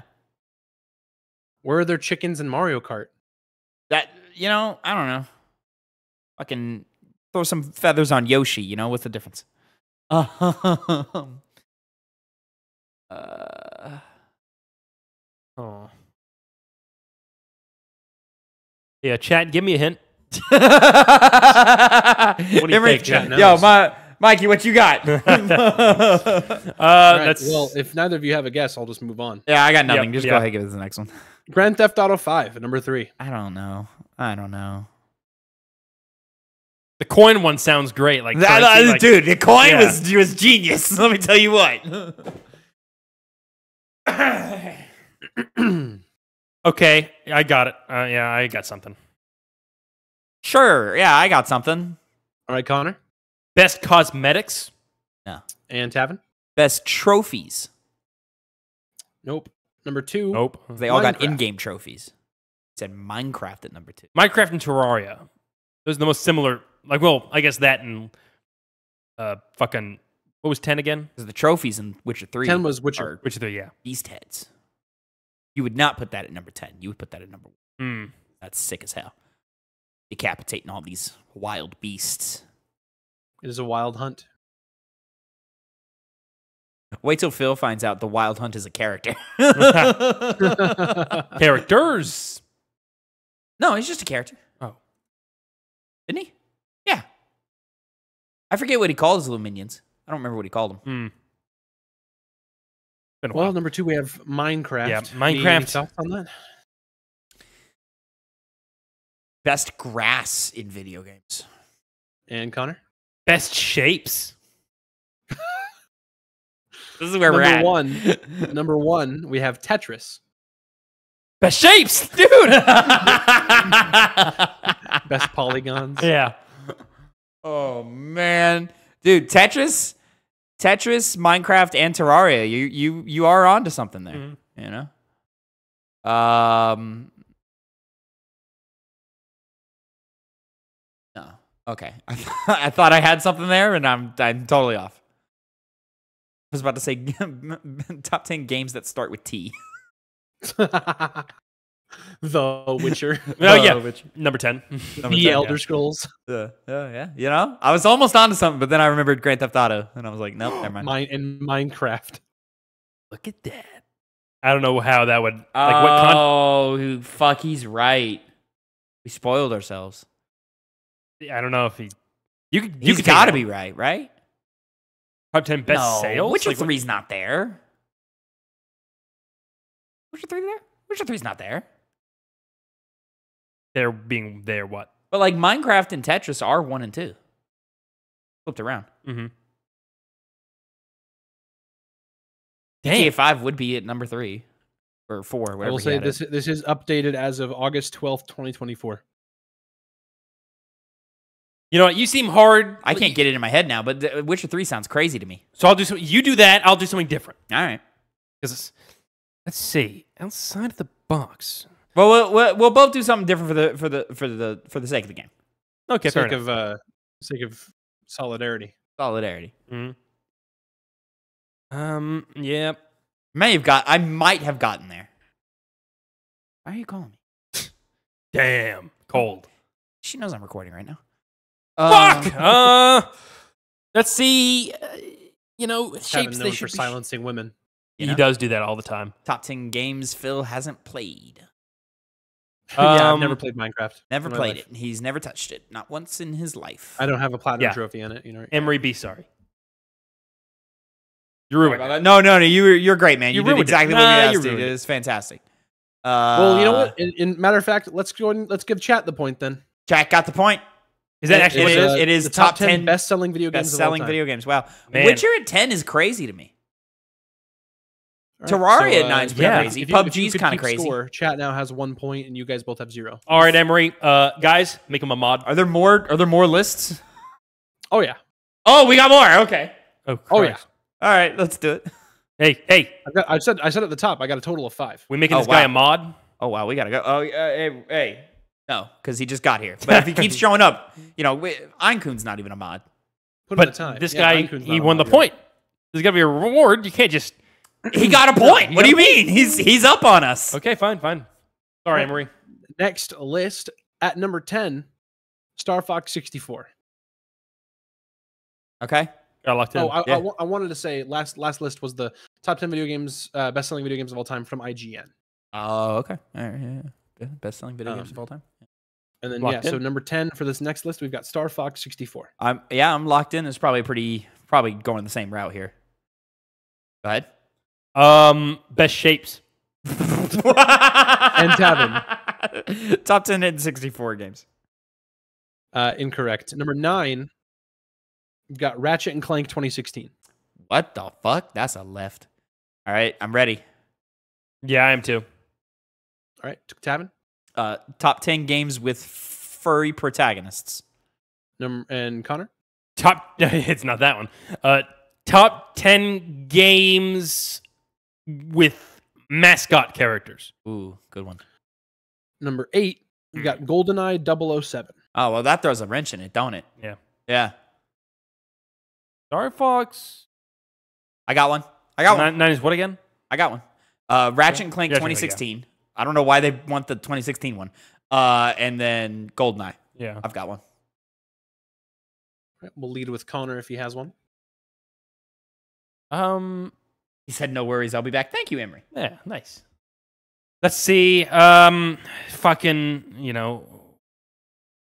A: Where are there chickens in Mario Kart?
B: That, you know, I don't know. Fucking throw some feathers on Yoshi, you know? What's the difference?
C: Oh. Yeah, chat, give me a hint.
B: What
C: do you think, chat?
B: Yo, Mikey, what you got?
A: Right,
C: That's
A: well, if neither of you have a guess, I'll just move on.
B: Yeah, I got nothing.
C: Yep,
B: Just
C: yeah.
B: go ahead and give us the next one.
A: Grand Theft Auto 5 at number 3.
B: I don't know.
C: the coin one sounds great. Like,
B: That,
C: currency, like-
B: dude, the coin
C: Yeah.
B: was genius. Let me tell you what.
C: Okay, I got it. Yeah, I got something.
B: Sure. Yeah, I got something.
A: All right, Connor
C: Best cosmetics.
A: and Tavin.
B: Best trophies.
A: Nope. Number 2.
C: Nope.
B: They all got
A: Minecraft.
B: in-game trophies. It said Minecraft at number 2.
C: Minecraft and Terraria. Those are the most similar. Like, well, I guess that and fucking what was 10 again?
B: Because the trophies in Witcher 3
A: 10 was Witcher.
B: are
C: Which of the yeah?
B: beast heads. You would not put that at number 10. You would put that at number 1.
C: Mm.
B: That's sick as hell. Decapitating all these wild beasts.
A: It is a wild hunt.
B: Wait till Phil finds out the Wild Hunt is a character.
C: Characters.
B: No, he's just a character.
C: Oh.
B: Isn't he? Yeah. I forget what he called his little minions. I don't remember what he called them.
C: Hmm. Been a
A: Well,
C: while.
A: number 2, we have Minecraft.
C: Yeah,
A: Any
C: Minecraft.
A: thoughts on that?
B: Best grass in video games.
A: And Connor?
C: Best shapes.
B: This is where we're at.
A: Number one, we have Tetris.
C: Best shapes, dude.
A: Best polygons.
C: Yeah.
B: Oh man, dude, Tetris, Minecraft, and Terraria. You are onto something there.
C: Mm-hmm.
B: You know. No. Okay. I thought I had something there, and I'm totally off. I was about to say top 10 games that start with T.
A: The Witcher.
C: Oh yeah.
B: Witcher.
C: Number 10.
A: The Elder Scrolls.
B: Yeah. You know, I was almost onto something, but then I remembered Grand Theft Auto, and I was like, nope, never mind.
A: And Minecraft.
C: Look at that. I don't know how that would like what
B: Oh, fuck, he's right. We spoiled ourselves.
C: I don't know if he. You could.
B: He's got to be right?
C: Top 10 best
B: no,
C: sales.
B: Witcher
C: Like,
B: 3's not there. Witcher 3 there? Witcher 3's not there.
C: They're being there. What?
B: But like Minecraft and Tetris are 1 and 2. Flipped around.
C: Mm-hmm.
B: GTA 5 would be at number 3 or 4, whatever.
A: I will say this is updated as of August 12th, 2024.
C: You know what? You seem hard.
B: I can't get it in my head now, but Witcher 3 sounds crazy to me.
C: So I'll do some. You do that. I'll do something different.
B: All right.
C: Because let's see. Outside of the box.
B: Well, we'll both do something different for the sake of the game.
C: Okay. Fair enough.
A: Sake of solidarity.
B: Solidarity.
C: Mm-hmm. Yeah.
B: I might have gotten there. Why are you calling me?
C: Damn. Cold.
B: She knows I'm recording right now.
C: Fuck. Let's see. You know,
A: Having
C: shapes.
A: known
C: They
A: for
C: should be.
A: silencing women.
B: You
C: He
B: know?
C: does do that all the time.
B: Top 10 games Phil hasn't played.
A: Yeah, I've never played Minecraft.
B: Never
A: in my
B: played
A: life.
B: it. He's never touched it. Not once in his life.
A: I don't have a platinum
C: Yeah.
A: trophy in it. You know.
C: Emery B. Sorry. You ruined it.
B: No, you're great, man.
C: You
B: You did
C: ruined it.
B: exactly what
C: Nah,
B: we
C: you
B: asked, dude.
C: ruined
B: It
C: it.
B: was fantastic.
A: Well, you know what? In matter of fact, let's go and let's give chat the point then.
B: Chat got the point.
C: Is that actually?
B: It
C: what
B: is. It is
A: the
B: top 10
A: best-selling video games.
B: best-selling
A: of all time.
B: video games. Wow.
C: Man.
B: Witcher at 10 is crazy to me.
A: All
B: Terraria
A: so,
B: 9's
C: yeah,
B: crazy.
A: if you
B: PUBG's
A: could
B: kind of
A: keep
B: crazy.
A: score, chat now has 1 point, and you guys both have 0.
C: All right, Emery. Guys, make him a mod.
B: Are there more lists?
A: Oh yeah.
B: Oh, we got more. Okay.
A: Oh yeah.
B: All right, let's do it.
C: Hey,
A: I said at the top. I got a total of 5.
C: we making
B: Oh,
C: this guy
B: wow.
C: a mod?
B: Oh wow, we gotta go. Oh, hey. No, because he just got here. But if he keeps showing up, Einkun's not even a mod.
A: Put in the
C: But
A: time.
C: this
A: Yeah,
C: guy,
A: Einkun's
C: he
A: not
C: won the
A: on
C: point. There's got to be a reward. You can't just...
B: He got a point. What do you mean? He's up on us.
C: Okay, fine. Sorry, Emery.
A: Next list at number 10, Star Fox 64.
B: Okay.
C: Got locked in.
A: Oh,
B: Yeah.
A: I wanted to say last list was the top 10 video games, best-selling video games of all time from IGN.
B: Oh, okay. All right. Yeah. Best selling video games of all time.
A: And then
C: Locked
A: so
C: in.
A: number 10 for this next list, we've got Star Fox 64.
B: I'm locked in. It's probably going the same route here. Go ahead.
C: Best shapes.
A: And Tavin.
B: Top 10 hidden 64 games.
A: Incorrect. Number 9, we've got Ratchet and Clank 2016.
B: What the fuck? That's a left. All right, I'm ready.
C: Yeah, I am too.
A: All right, Tavin.
B: Top 10 games with furry protagonists.
A: And Connor.
C: It's not that one. Top 10 games with mascot characters.
B: Ooh, good one.
A: Number 8, we've got GoldenEye 007.
B: Oh, well, that throws a wrench in it, don't it?
C: Yeah.
B: Yeah.
C: Star Fox.
B: I got one.
C: Nine is what again?
B: I got one. Ratchet and Clank
C: Ratchet and Clank,
B: 2016. I don't know why they want the 2016 one. And then GoldenEye.
C: Yeah.
B: I've got one.
A: All right, we'll lead with Connor if he has one.
B: He said, no worries. I'll be back. Thank you, Emery.
C: Yeah, nice. Let's see. Fucking,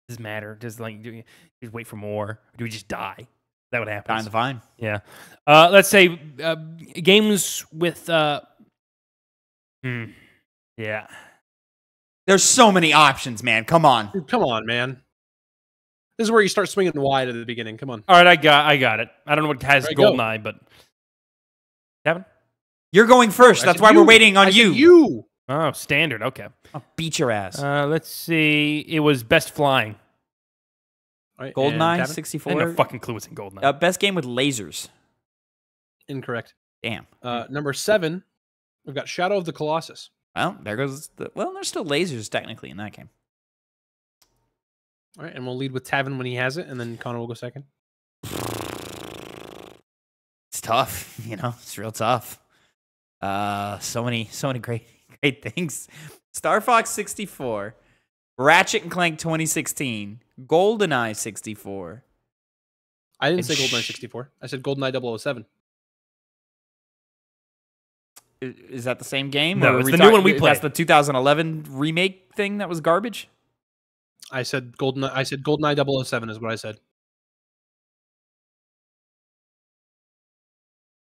C: does it matter? Do we just wait for more? Or do we just die? Is that what happens?
B: Kind of fine.
C: Yeah. Let's say games with. Yeah.
B: There's so many options, man. Come on.
A: Dude, come on, man. This is where you start swinging wide at the beginning. Come on.
C: All right, I got it. I don't know what has
A: All right, go.
C: GoldenEye, but Kevin.
B: You're going first.
A: I
B: That's
A: said
B: why
A: you.
B: we're waiting on
A: I said
B: you.
A: You.
C: Oh, standard. Okay.
B: I'll beat your ass.
C: Let's see. It was best flying.
A: All right,
B: GoldenEye
A: and Tavin?
C: I
B: 64.
C: had no fucking clue what's in GoldenEye.
B: Best game with lasers.
A: Incorrect.
B: Damn.
A: Number 7, we've got Shadow of the Colossus.
B: Well, there goes there's still lasers technically in that game.
A: All right, and we'll lead with Tavin when he has it, and then Connor will go second.
B: It's tough, it's real tough. So many great things. Star Fox 64, Ratchet and Clank 2016, GoldenEye 64.
A: I didn't say GoldenEye 64. I said GoldenEye 007.
B: Is that the same game?
C: No,
B: or are
C: it's
B: we
C: the new one we
B: That's
C: played.
B: the 2011 remake thing that was garbage?
A: I said GoldenEye 007 is what I said.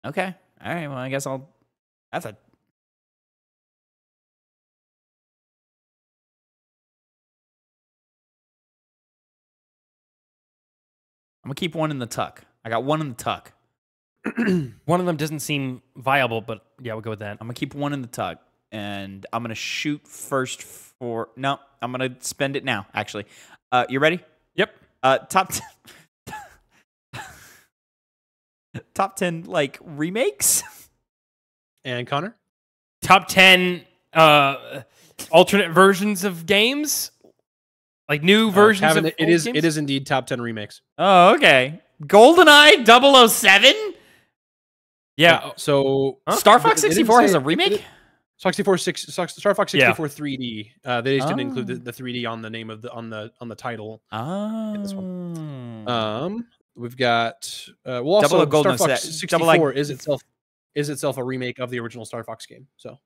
B: Okay. All right. Well, I guess that's a. I'm going to keep one in the tuck. I got one in the tuck.
C: One of them doesn't seem viable, but yeah, we'll go with that.
B: I'm going to keep one in the tuck. And I'm going to shoot first for. No, I'm going to spend it now, actually. You ready?
C: Yep.
B: Top 10, remakes?
A: And Connor?
C: Top 10 alternate versions of games? Like new versions
A: Tavin,
C: of
A: it is
C: games?
A: indeed top 10 remakes.
B: Oh, okay. GoldenEye 007?
C: Yeah.
A: So
B: Star Fox
A: It didn't
B: 64 has
A: say-
B: a remake?
A: Star Fox 64 3D. They just didn't include
B: Oh.
A: the 3D on the name of on the title.
B: Oh.
A: This We've got well also
B: Double
A: Star
B: Golden
A: Fox
B: Set-
A: 64
B: double
A: is itself a remake of the original Star Fox game. So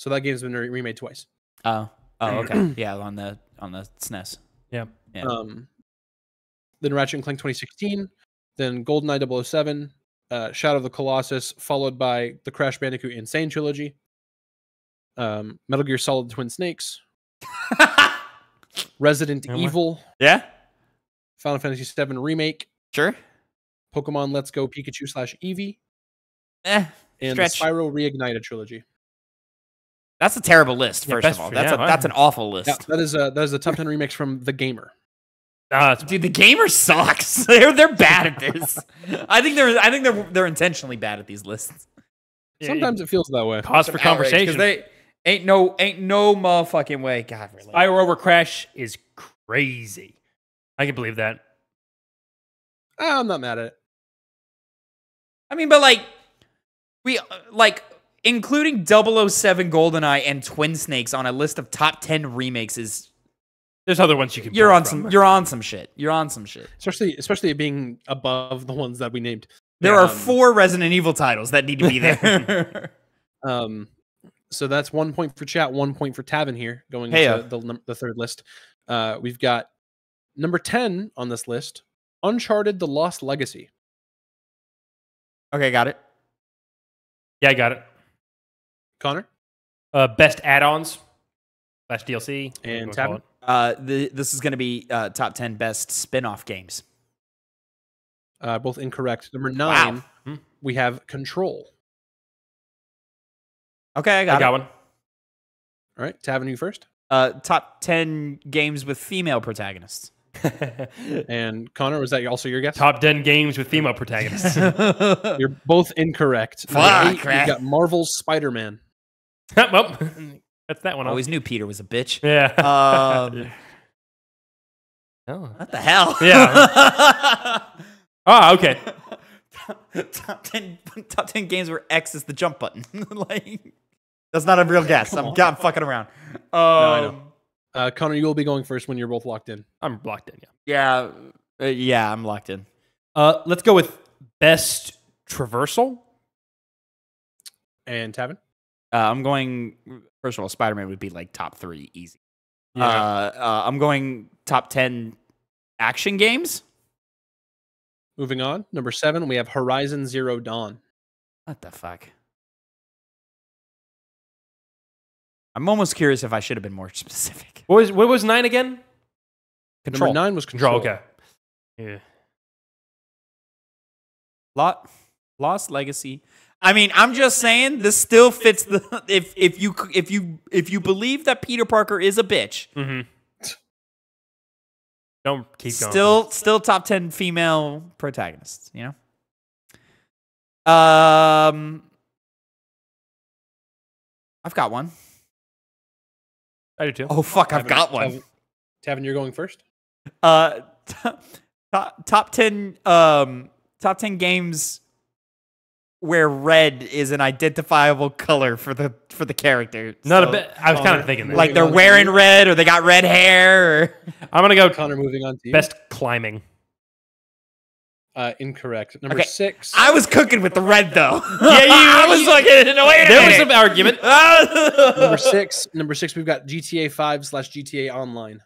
A: that game's been remade twice.
B: Oh, okay. Yeah, on the SNES.
C: Yeah.
B: Yeah.
A: Then Ratchet and Clank 2016, then GoldenEye 007, Shadow of the Colossus, followed by the Crash Bandicoot Insane trilogy, Metal Gear Solid Twin Snakes, Resident
C: Yeah, what?
A: Evil,
B: Yeah?
A: Final Fantasy VII Remake,
B: Sure.
A: Pokemon Let's Go Pikachu / Eevee, and
B: Stretch.
A: the Spyro Reignited trilogy.
B: That's a terrible list.
C: Yeah,
B: First
C: best
B: of all,
C: for-
B: that's
C: yeah,
B: that's an awful list.
A: Yeah, that is the top 10 remakes from The Gamer.
B: Dude, the gamer sucks. They're bad at this. I think they're intentionally bad at these lists.
A: Sometimes it feels that way.
C: Cause for conversation.
B: They ain't no motherfucking way. God, really.
C: Spyro over Crash is crazy. I can believe that.
A: I'm not mad at it.
B: I mean, but like including 007 GoldenEye and Twin Snakes on a list of top 10 remakes is
C: There's other ones you can.
B: you're
C: pull
B: on
C: from.
B: some shit. You're on some shit.
A: Especially it being above the ones that we named.
B: There are 4 Resident Evil titles that need to be there.
A: So that's 1 point for chat, 1 point for Tavin here, going
B: Hey,
A: into the third list. We've got number 10 on this list, Uncharted: The Lost Legacy.
B: Okay, got it.
C: Yeah, I got it.
A: Connor?
C: Best add-ons, / DLC,
A: And
C: whatever you call it.
B: This is going to be top 10 best spin-off games.
A: Both incorrect. Number 9,
C: Hmm.
A: we have Control.
B: Okay, I got
C: I got one.
A: All right, Tavin, you first.
B: Top 10 games with female protagonists.
A: And Connor, was that also your guess?
C: Top 10 games with female protagonists.
A: You're both incorrect. Number
B: Fuck,
A: 8,
B: right.
A: we've got Marvel's Spider-Man.
C: Well, that's that one.
B: Always knew Peter was a bitch.
C: Yeah. Oh.
B: What the hell?
C: Yeah. Oh, okay.
B: top 10 games where X is the jump button. Like, that's not a real guess. I'm fucking around.
A: I know. Connor, you will be going first when you're both locked in.
C: I'm locked in. Yeah.
B: Yeah, I'm locked in.
C: Let's go with best traversal.
A: And Tavin?
B: I'm going. First of all, Spider-Man would be like top 3 easy.
A: Yeah.
B: I'm going top 10 action games.
A: Moving on. Number 7, we have Horizon Zero Dawn.
B: What the fuck? I'm almost curious if I should have been more specific.
C: What was 9 again?
A: Number 9 was Control.
C: Okay. Yeah.
B: Lost Legacy. I mean, I'm just saying this still fits the if you believe that Peter Parker is a bitch.
C: Mm-hmm. Don't keep going.
B: Still top 10 female protagonists, you know? I've got one.
C: I do too.
B: Oh fuck, I've got one.
A: Tavin, you're going first?
B: Top 10 games where red is an identifiable color for the character.
C: Not
B: So,
C: a bit. I was kind of thinking that.
B: like they're wearing red or they got red hair. Or...
C: I'm gonna go
A: Connor, moving on to you.
C: best climbing.
A: Incorrect. Number
B: Okay.
A: 6.
B: I was cooking with the red though.
C: Yeah,
B: I was like, wait a
C: There was
B: minute.
C: some argument.
A: Number 6, we've got GTA 5 / GTA Online.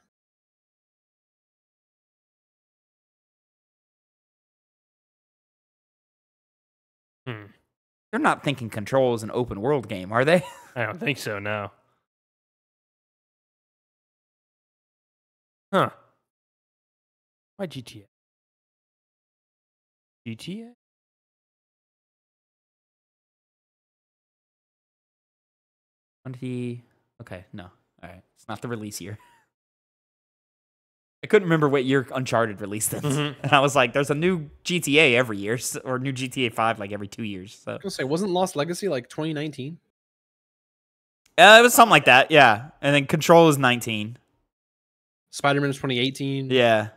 B: They're not thinking Control is an open world game, are they?
C: I don't think so. No. Huh? Why GTA? GTA?
B: Okay, no. All right. It's not the release year. I couldn't remember what year Uncharted released this.
C: Mhm.
B: And I was like, there's a new GTA every year, or new GTA 5 like every 2 years. So
A: I was gonna say, wasn't Lost Legacy like 2019?
B: it was something like that, yeah. And then Control is 19.
A: Spider-Man was 2018.
B: Yeah.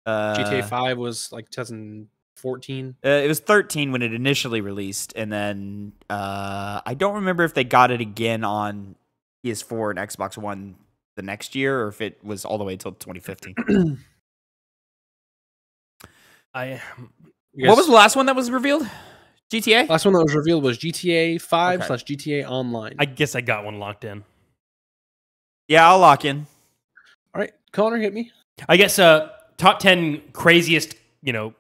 A: GTA 5 was like 2014.
B: It was 13 when it initially released, and then I don't remember if they got it again on PS4 and Xbox One the next year, or if it was all the way until 2015. What was the last one that was revealed? GTA?
A: Last one that was revealed was GTA 5
B: Okay.
A: / GTA Online.
C: I guess I got one locked in.
B: Yeah, I'll lock in.
A: All right, Connor, hit me.
C: I guess top 10 craziest, how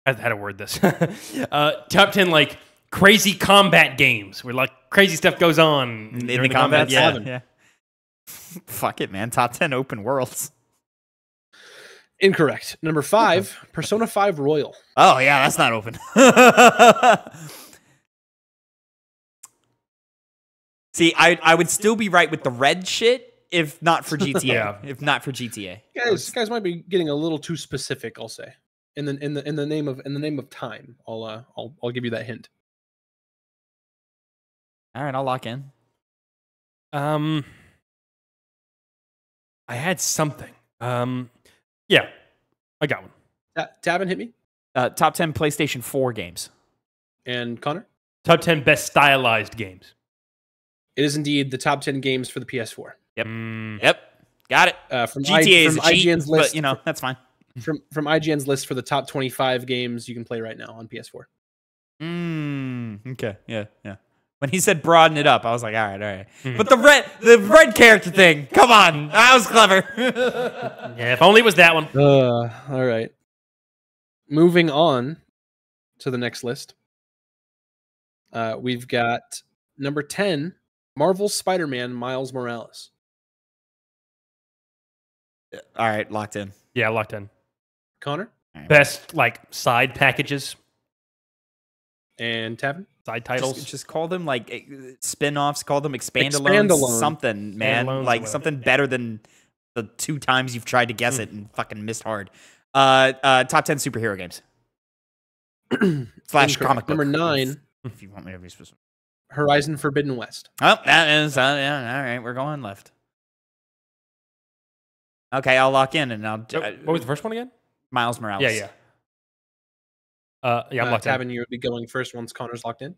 C: to word this. Top 10 like crazy combat games where like crazy stuff goes on
B: In
C: during
B: the combat?
C: Yeah.
B: Fuck it, man. Top 10 open worlds.
A: Incorrect. Number 5, Persona 5 Royal.
B: Oh, yeah, that's not open. See, I would still be right with the red shit if not for GTA.
C: Yeah.
B: If not for GTA.
A: Guys might be getting a little too specific, I'll say. In the name of time, I'll give you that hint.
B: All right, I'll lock in.
C: I had something. Yeah, I got one.
A: Tavin, hit me.
B: Top 10 PlayStation 4 games.
A: And Connor?
C: Top 10 best stylized games.
A: It is indeed the top 10 games for the PS4.
B: Yep. Yep. Got it.
A: From
B: GTA is
A: from
B: a cheat,
A: IGN's list,
B: but, you know, that's fine.
A: From IGN's list for the top 25 games you can play right now on PS4.
B: Okay. Yeah. When he said broaden it up, I was like, all right. But the red character thing, come on. That was clever.
C: Yeah, if only it was that one.
A: All right. Moving on to the next list. We've got number 10, Marvel's Spider-Man Miles Morales.
B: All right, locked in.
C: Yeah, locked in.
A: Connor?
C: Best, like, side packages,
A: And Tavin?
C: side titles.
B: Just call them like spin-offs, call them expandalones,
A: Expandalone.
B: something, man.
C: Standalones or
B: Like
C: whatever.
B: something better than the 2 times you've tried to guess it and fucking missed hard. Top 10 superhero games. Slash
A: Incorrect.
B: comic book.
A: Number 9,
B: If you want me to be specific.
A: Horizon Forbidden West.
B: Oh, that is, yeah, all right, we're going left. Okay, I'll lock in and I'll...
C: What was the first one again?
B: Miles Morales.
C: Yeah. I'm locked in.
A: Tavin, you would be going first once Connor's locked in.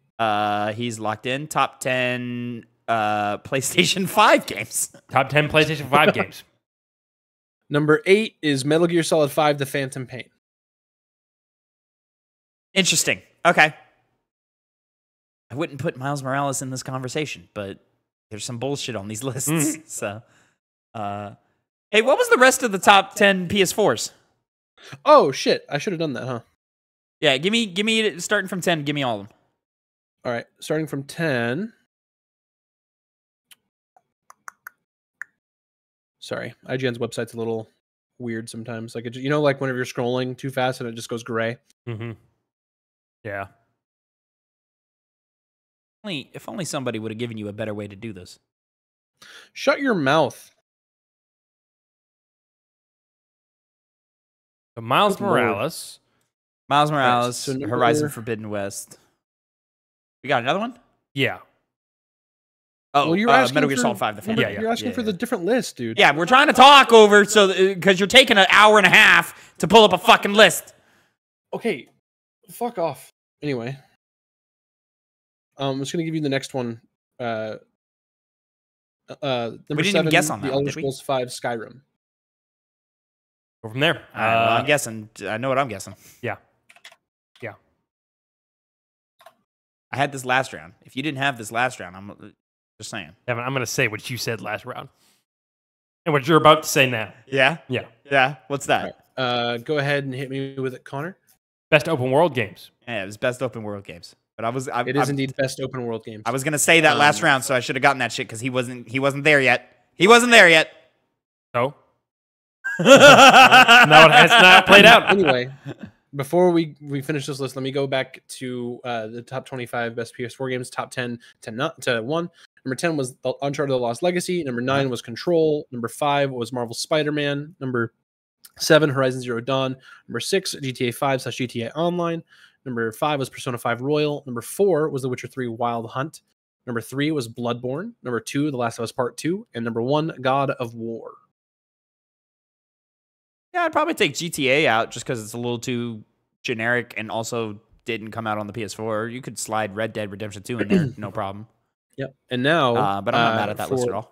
B: He's locked in. Top 10 PlayStation 5 games.
C: Top 10 PlayStation 5 games.
A: Number 8 is Metal Gear Solid 5: The Phantom Pain.
B: Interesting. Okay. I wouldn't put Miles Morales in this conversation, but there's some bullshit on these lists. So, hey, what was the rest of the top 10 PS4s?
A: Oh shit! I should have done that, huh?
B: Yeah, give me starting from 10. Give me all of them.
A: All right, starting from 10. Sorry, IGN's website's a little weird sometimes. Like, like whenever you're scrolling too fast and it just goes gray.
C: Mm-hmm. Yeah.
B: If only somebody would have given you a better way to do this.
A: Shut your mouth.
C: So Miles
A: Good lord.
C: Morales.
B: Miles Morales,
A: so number-
B: Horizon Forbidden West. We got another one?
C: Yeah.
A: Well,
B: Oh,
A: you're asking
B: Metal Gear
A: for-
B: Solid 5: The Phantom.
C: Yeah.
A: You're asking for the different list, dude.
B: Yeah, we're trying to talk over because you're taking an hour and a half to pull up a fucking list.
A: Okay, fuck off. Anyway, I'm just gonna give you the next one. Number
B: didn't even
A: 7,
B: guess on that
A: The
B: one,
A: Elder
B: did we?
A: Scrolls 5: Skyrim.
C: Go from there.
B: All right, well, I'm guessing. I know what I'm guessing.
C: Yeah.
B: I had this last round. If you didn't have this last round, I'm just saying.
C: Evan, I'm going to say what you said last round. And what you're about to say now.
B: Yeah?
C: Yeah.
B: Yeah. What's that?
A: Go ahead and hit me with it, Connor.
C: Best open world games.
B: Yeah, it was best open world games. But
A: It is indeed best open world games.
B: I was gonna say that last round, so I should have gotten that shit because he wasn't there yet. He wasn't there yet.
C: So? No, it has not played out.
A: Anyway, before we finish this list, let me go back to the top 25 best PS4 games. Top 10 to 1. Number 10 was Uncharted: The Lost Legacy. Number 9 was Control. Number 5 was Marvel's Spider-Man. Number 7, Horizon Zero Dawn. Number 6, GTA 5/GTA Online. Number 5 was Persona 5 Royal. Number 4 was The Witcher 3 Wild Hunt. Number 3 was Bloodborne. Number 2, The Last of Us Part 2. And number 1, God of War.
B: Yeah, I'd probably take GTA out just because it's a little too generic and also didn't come out on the PS4. You could slide Red Dead Redemption 2 in there, no problem.
A: Yep. And now,
B: But I'm not mad at that list at all.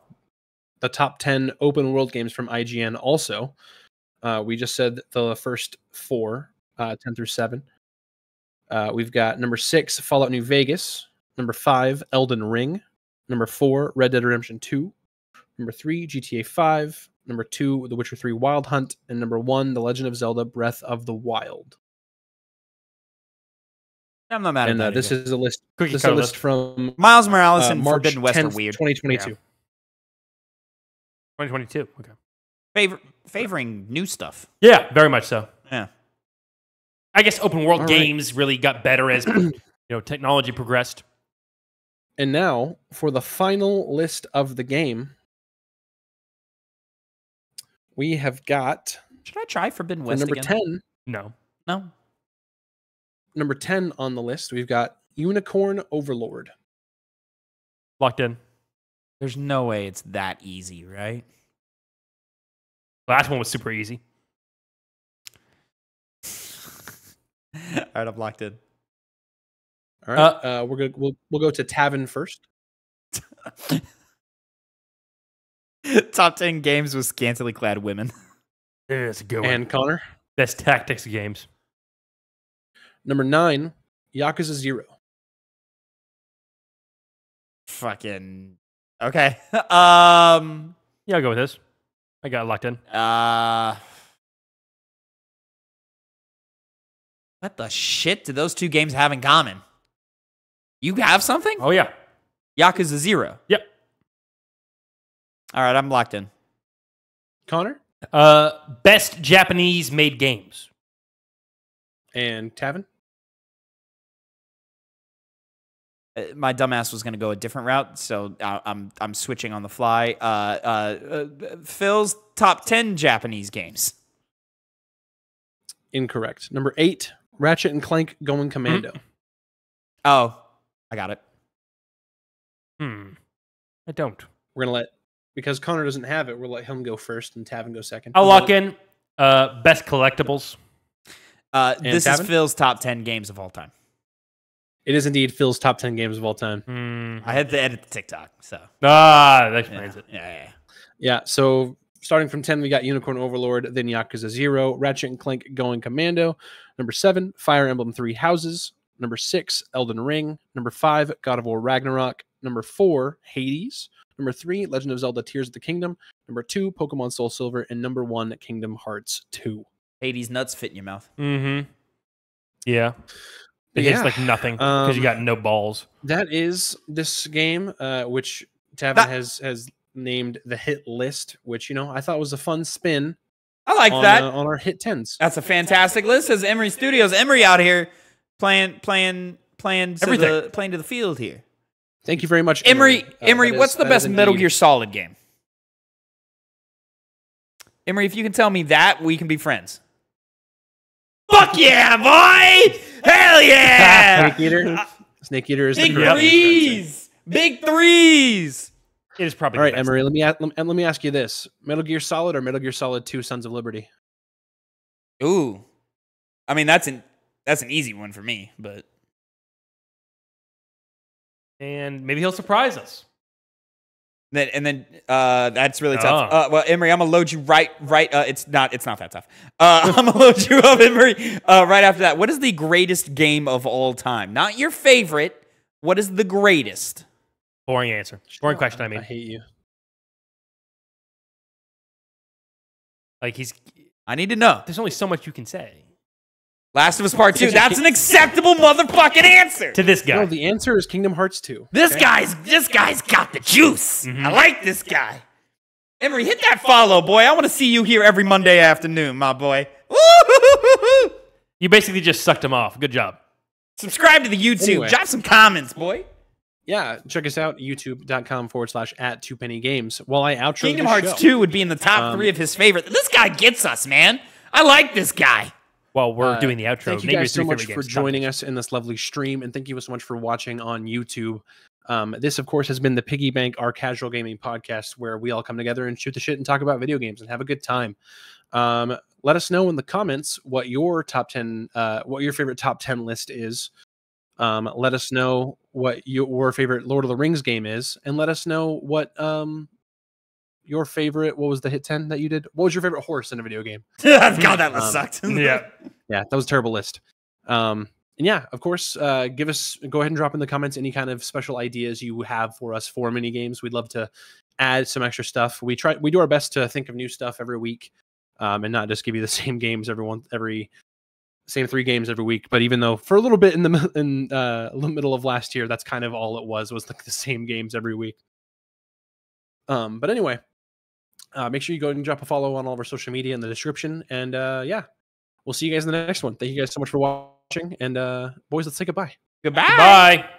A: The top 10 open world games from IGN also. We just said the first 4, 10 through 7. We've got number 6, Fallout New Vegas. Number 5, Elden Ring. Number 4, Red Dead Redemption 2. Number 3, GTA 5. Number 2, The Witcher 3 Wild Hunt. And number 1, The Legend of Zelda Breath of the Wild.
B: I'm not mad at
A: And
B: that.
A: this is a list.
C: Cookie
A: This is a
C: cutter
A: list from
B: Miles Morales and
A: March
B: Forbidden West
A: 10th,
B: are weird.
A: 2022.
C: Yeah. 2022. Okay.
B: Favoring new stuff.
C: Yeah, very much so.
B: Yeah.
C: I guess open world
A: All right.
C: games really got better as technology progressed.
A: And now for the final list of the game, we have got.
B: Should I try Forbidden West
A: number
B: again?
A: 10?
C: No.
B: No.
A: Number 10 on the list, we've got Unicorn Overlord.
C: Locked in.
B: There's no way it's that easy, right?
C: Last one was super easy.
B: All right, I'm locked in.
A: All right, we'll go to Tavin first.
B: Top 10 games with scantily clad women.
C: It's a good one.
A: And Connor.
C: Best tactics games.
A: Number 9, Yakuza 0.
B: Fucking okay.
C: Yeah, I'll go with this. I got it locked in.
B: What the shit do those two games have in common? You have something?
C: Oh yeah.
B: Yakuza 0.
C: Yep.
B: All right, I'm locked in.
A: Connor
C: Best Japanese made games.
A: and Tavin.
B: My dumbass was going to go a different route, so I'm switching on the fly. Phil's top 10 Japanese games.
A: Incorrect. Number 8, Ratchet and Clank Going Commando.
B: Oh, I got it.
C: I don't.
A: We're gonna because Connor doesn't have it. We'll let him go first and Tavin go second.
C: I'll lock in best collectibles.
B: This is
A: Tavin?
B: Phil's top 10 games of all time.
A: It is indeed Phil's top 10 games of all time.
B: I had to edit the TikTok, so.
C: That explains it.
B: Yeah.
A: Yeah, so starting from 10, we got Unicorn Overlord, then Yakuza 0, Ratchet and Clank Going Commando. Number 7, Fire Emblem 3 Houses. Number 6, Elden Ring. Number 5, God of War Ragnarok. Number 4, Hades. Number 3, Legend of Zelda Tears of the Kingdom. Number 2, Pokemon Soul Silver. And number 1, Kingdom Hearts 2.
B: Hades nuts fit in your mouth.
C: Yeah. It hits like nothing because you got no balls.
A: That is this game, which Tavin has named the hit list, which, I thought was a fun spin.
B: I like that.
A: On our hit 10s.
B: That's a fantastic list. Says Emery Studios. Emery out here playing to the field here.
A: Thank you very much,
B: Emery, what's the best Metal Gear Solid game? Emery, if you can tell me that, we can be friends. Fuck yeah, boy! Hell yeah!
A: Snake Eater. Snake Eater is
B: Big
A: the correct
B: threes. Big threes.
C: It is probably
A: all right,
C: the best.
A: Emery. Let me ask you this: Metal Gear Solid or Metal Gear Solid 2: Sons of Liberty?
B: Ooh, I mean that's an easy one for me, but
C: And maybe he'll surprise us.
B: then that's really tough. Well, Emery, I'm gonna load you right. It's not that tough. I'm gonna load you up, Emery. Right after that, what is the greatest game of all time? Not your favorite. What is the greatest?
C: Boring answer. Boring question, I
A: I
C: mean.
A: hate you.
C: Like
B: I need to know.
C: there's only so much you can say.
B: Last of Us Part 2. That's an acceptable motherfucking answer.
C: To this guy.
A: No, the answer is Kingdom Hearts 2.
B: This guy's got the juice. I like this guy. Emery, hit that follow, boy. I want to see you here every Monday afternoon, my boy. Woo-hoo-hoo-hoo-hoo.
C: You basically just sucked him off. Good job.
B: Subscribe to the YouTube.
A: Anyway.
B: Drop some comments, boy.
A: Yeah, check us out, youtube.com/@TwoPennyGames. While I outro
B: Kingdom
A: this
B: Hearts
A: show,
B: 2 would be in the top 3 of his favorite. This guy gets us, man. I like this guy.
C: While we're doing the outro,
A: Thank you
C: name your
A: guys so
C: three
A: much
C: favorite
A: for
C: games.
A: joining us in this lovely stream, and thank you so much for watching on YouTube. This, of course, has been the Piggy Bank, our casual gaming podcast, where we all come together and shoot the shit and talk about video games and have a good time. Let us know in the comments what your top 10, what your favorite top 10 list is. Let us know what your favorite Lord of the Rings game is, and let us know what your favorite. What was the hit 10 that you did? What was your favorite horse in a video game?
B: God, that list sucked.
C: Yeah.
A: Yeah, that was a terrible list. And yeah, of course, go ahead and drop in the comments any kind of special ideas you have for us for mini games. We'd love to add some extra stuff. We do our best to think of new stuff every week, and not just give you the same games same 3 games every week. But even though for a little bit in the middle of last year, that's kind of all it was like the same games every week. But anyway, make sure you go and drop a follow on all of our social media in the description. And yeah, we'll see you guys in the next one. Thank you guys so much for watching. And boys, let's say goodbye.
B: Goodbye.
C: Bye.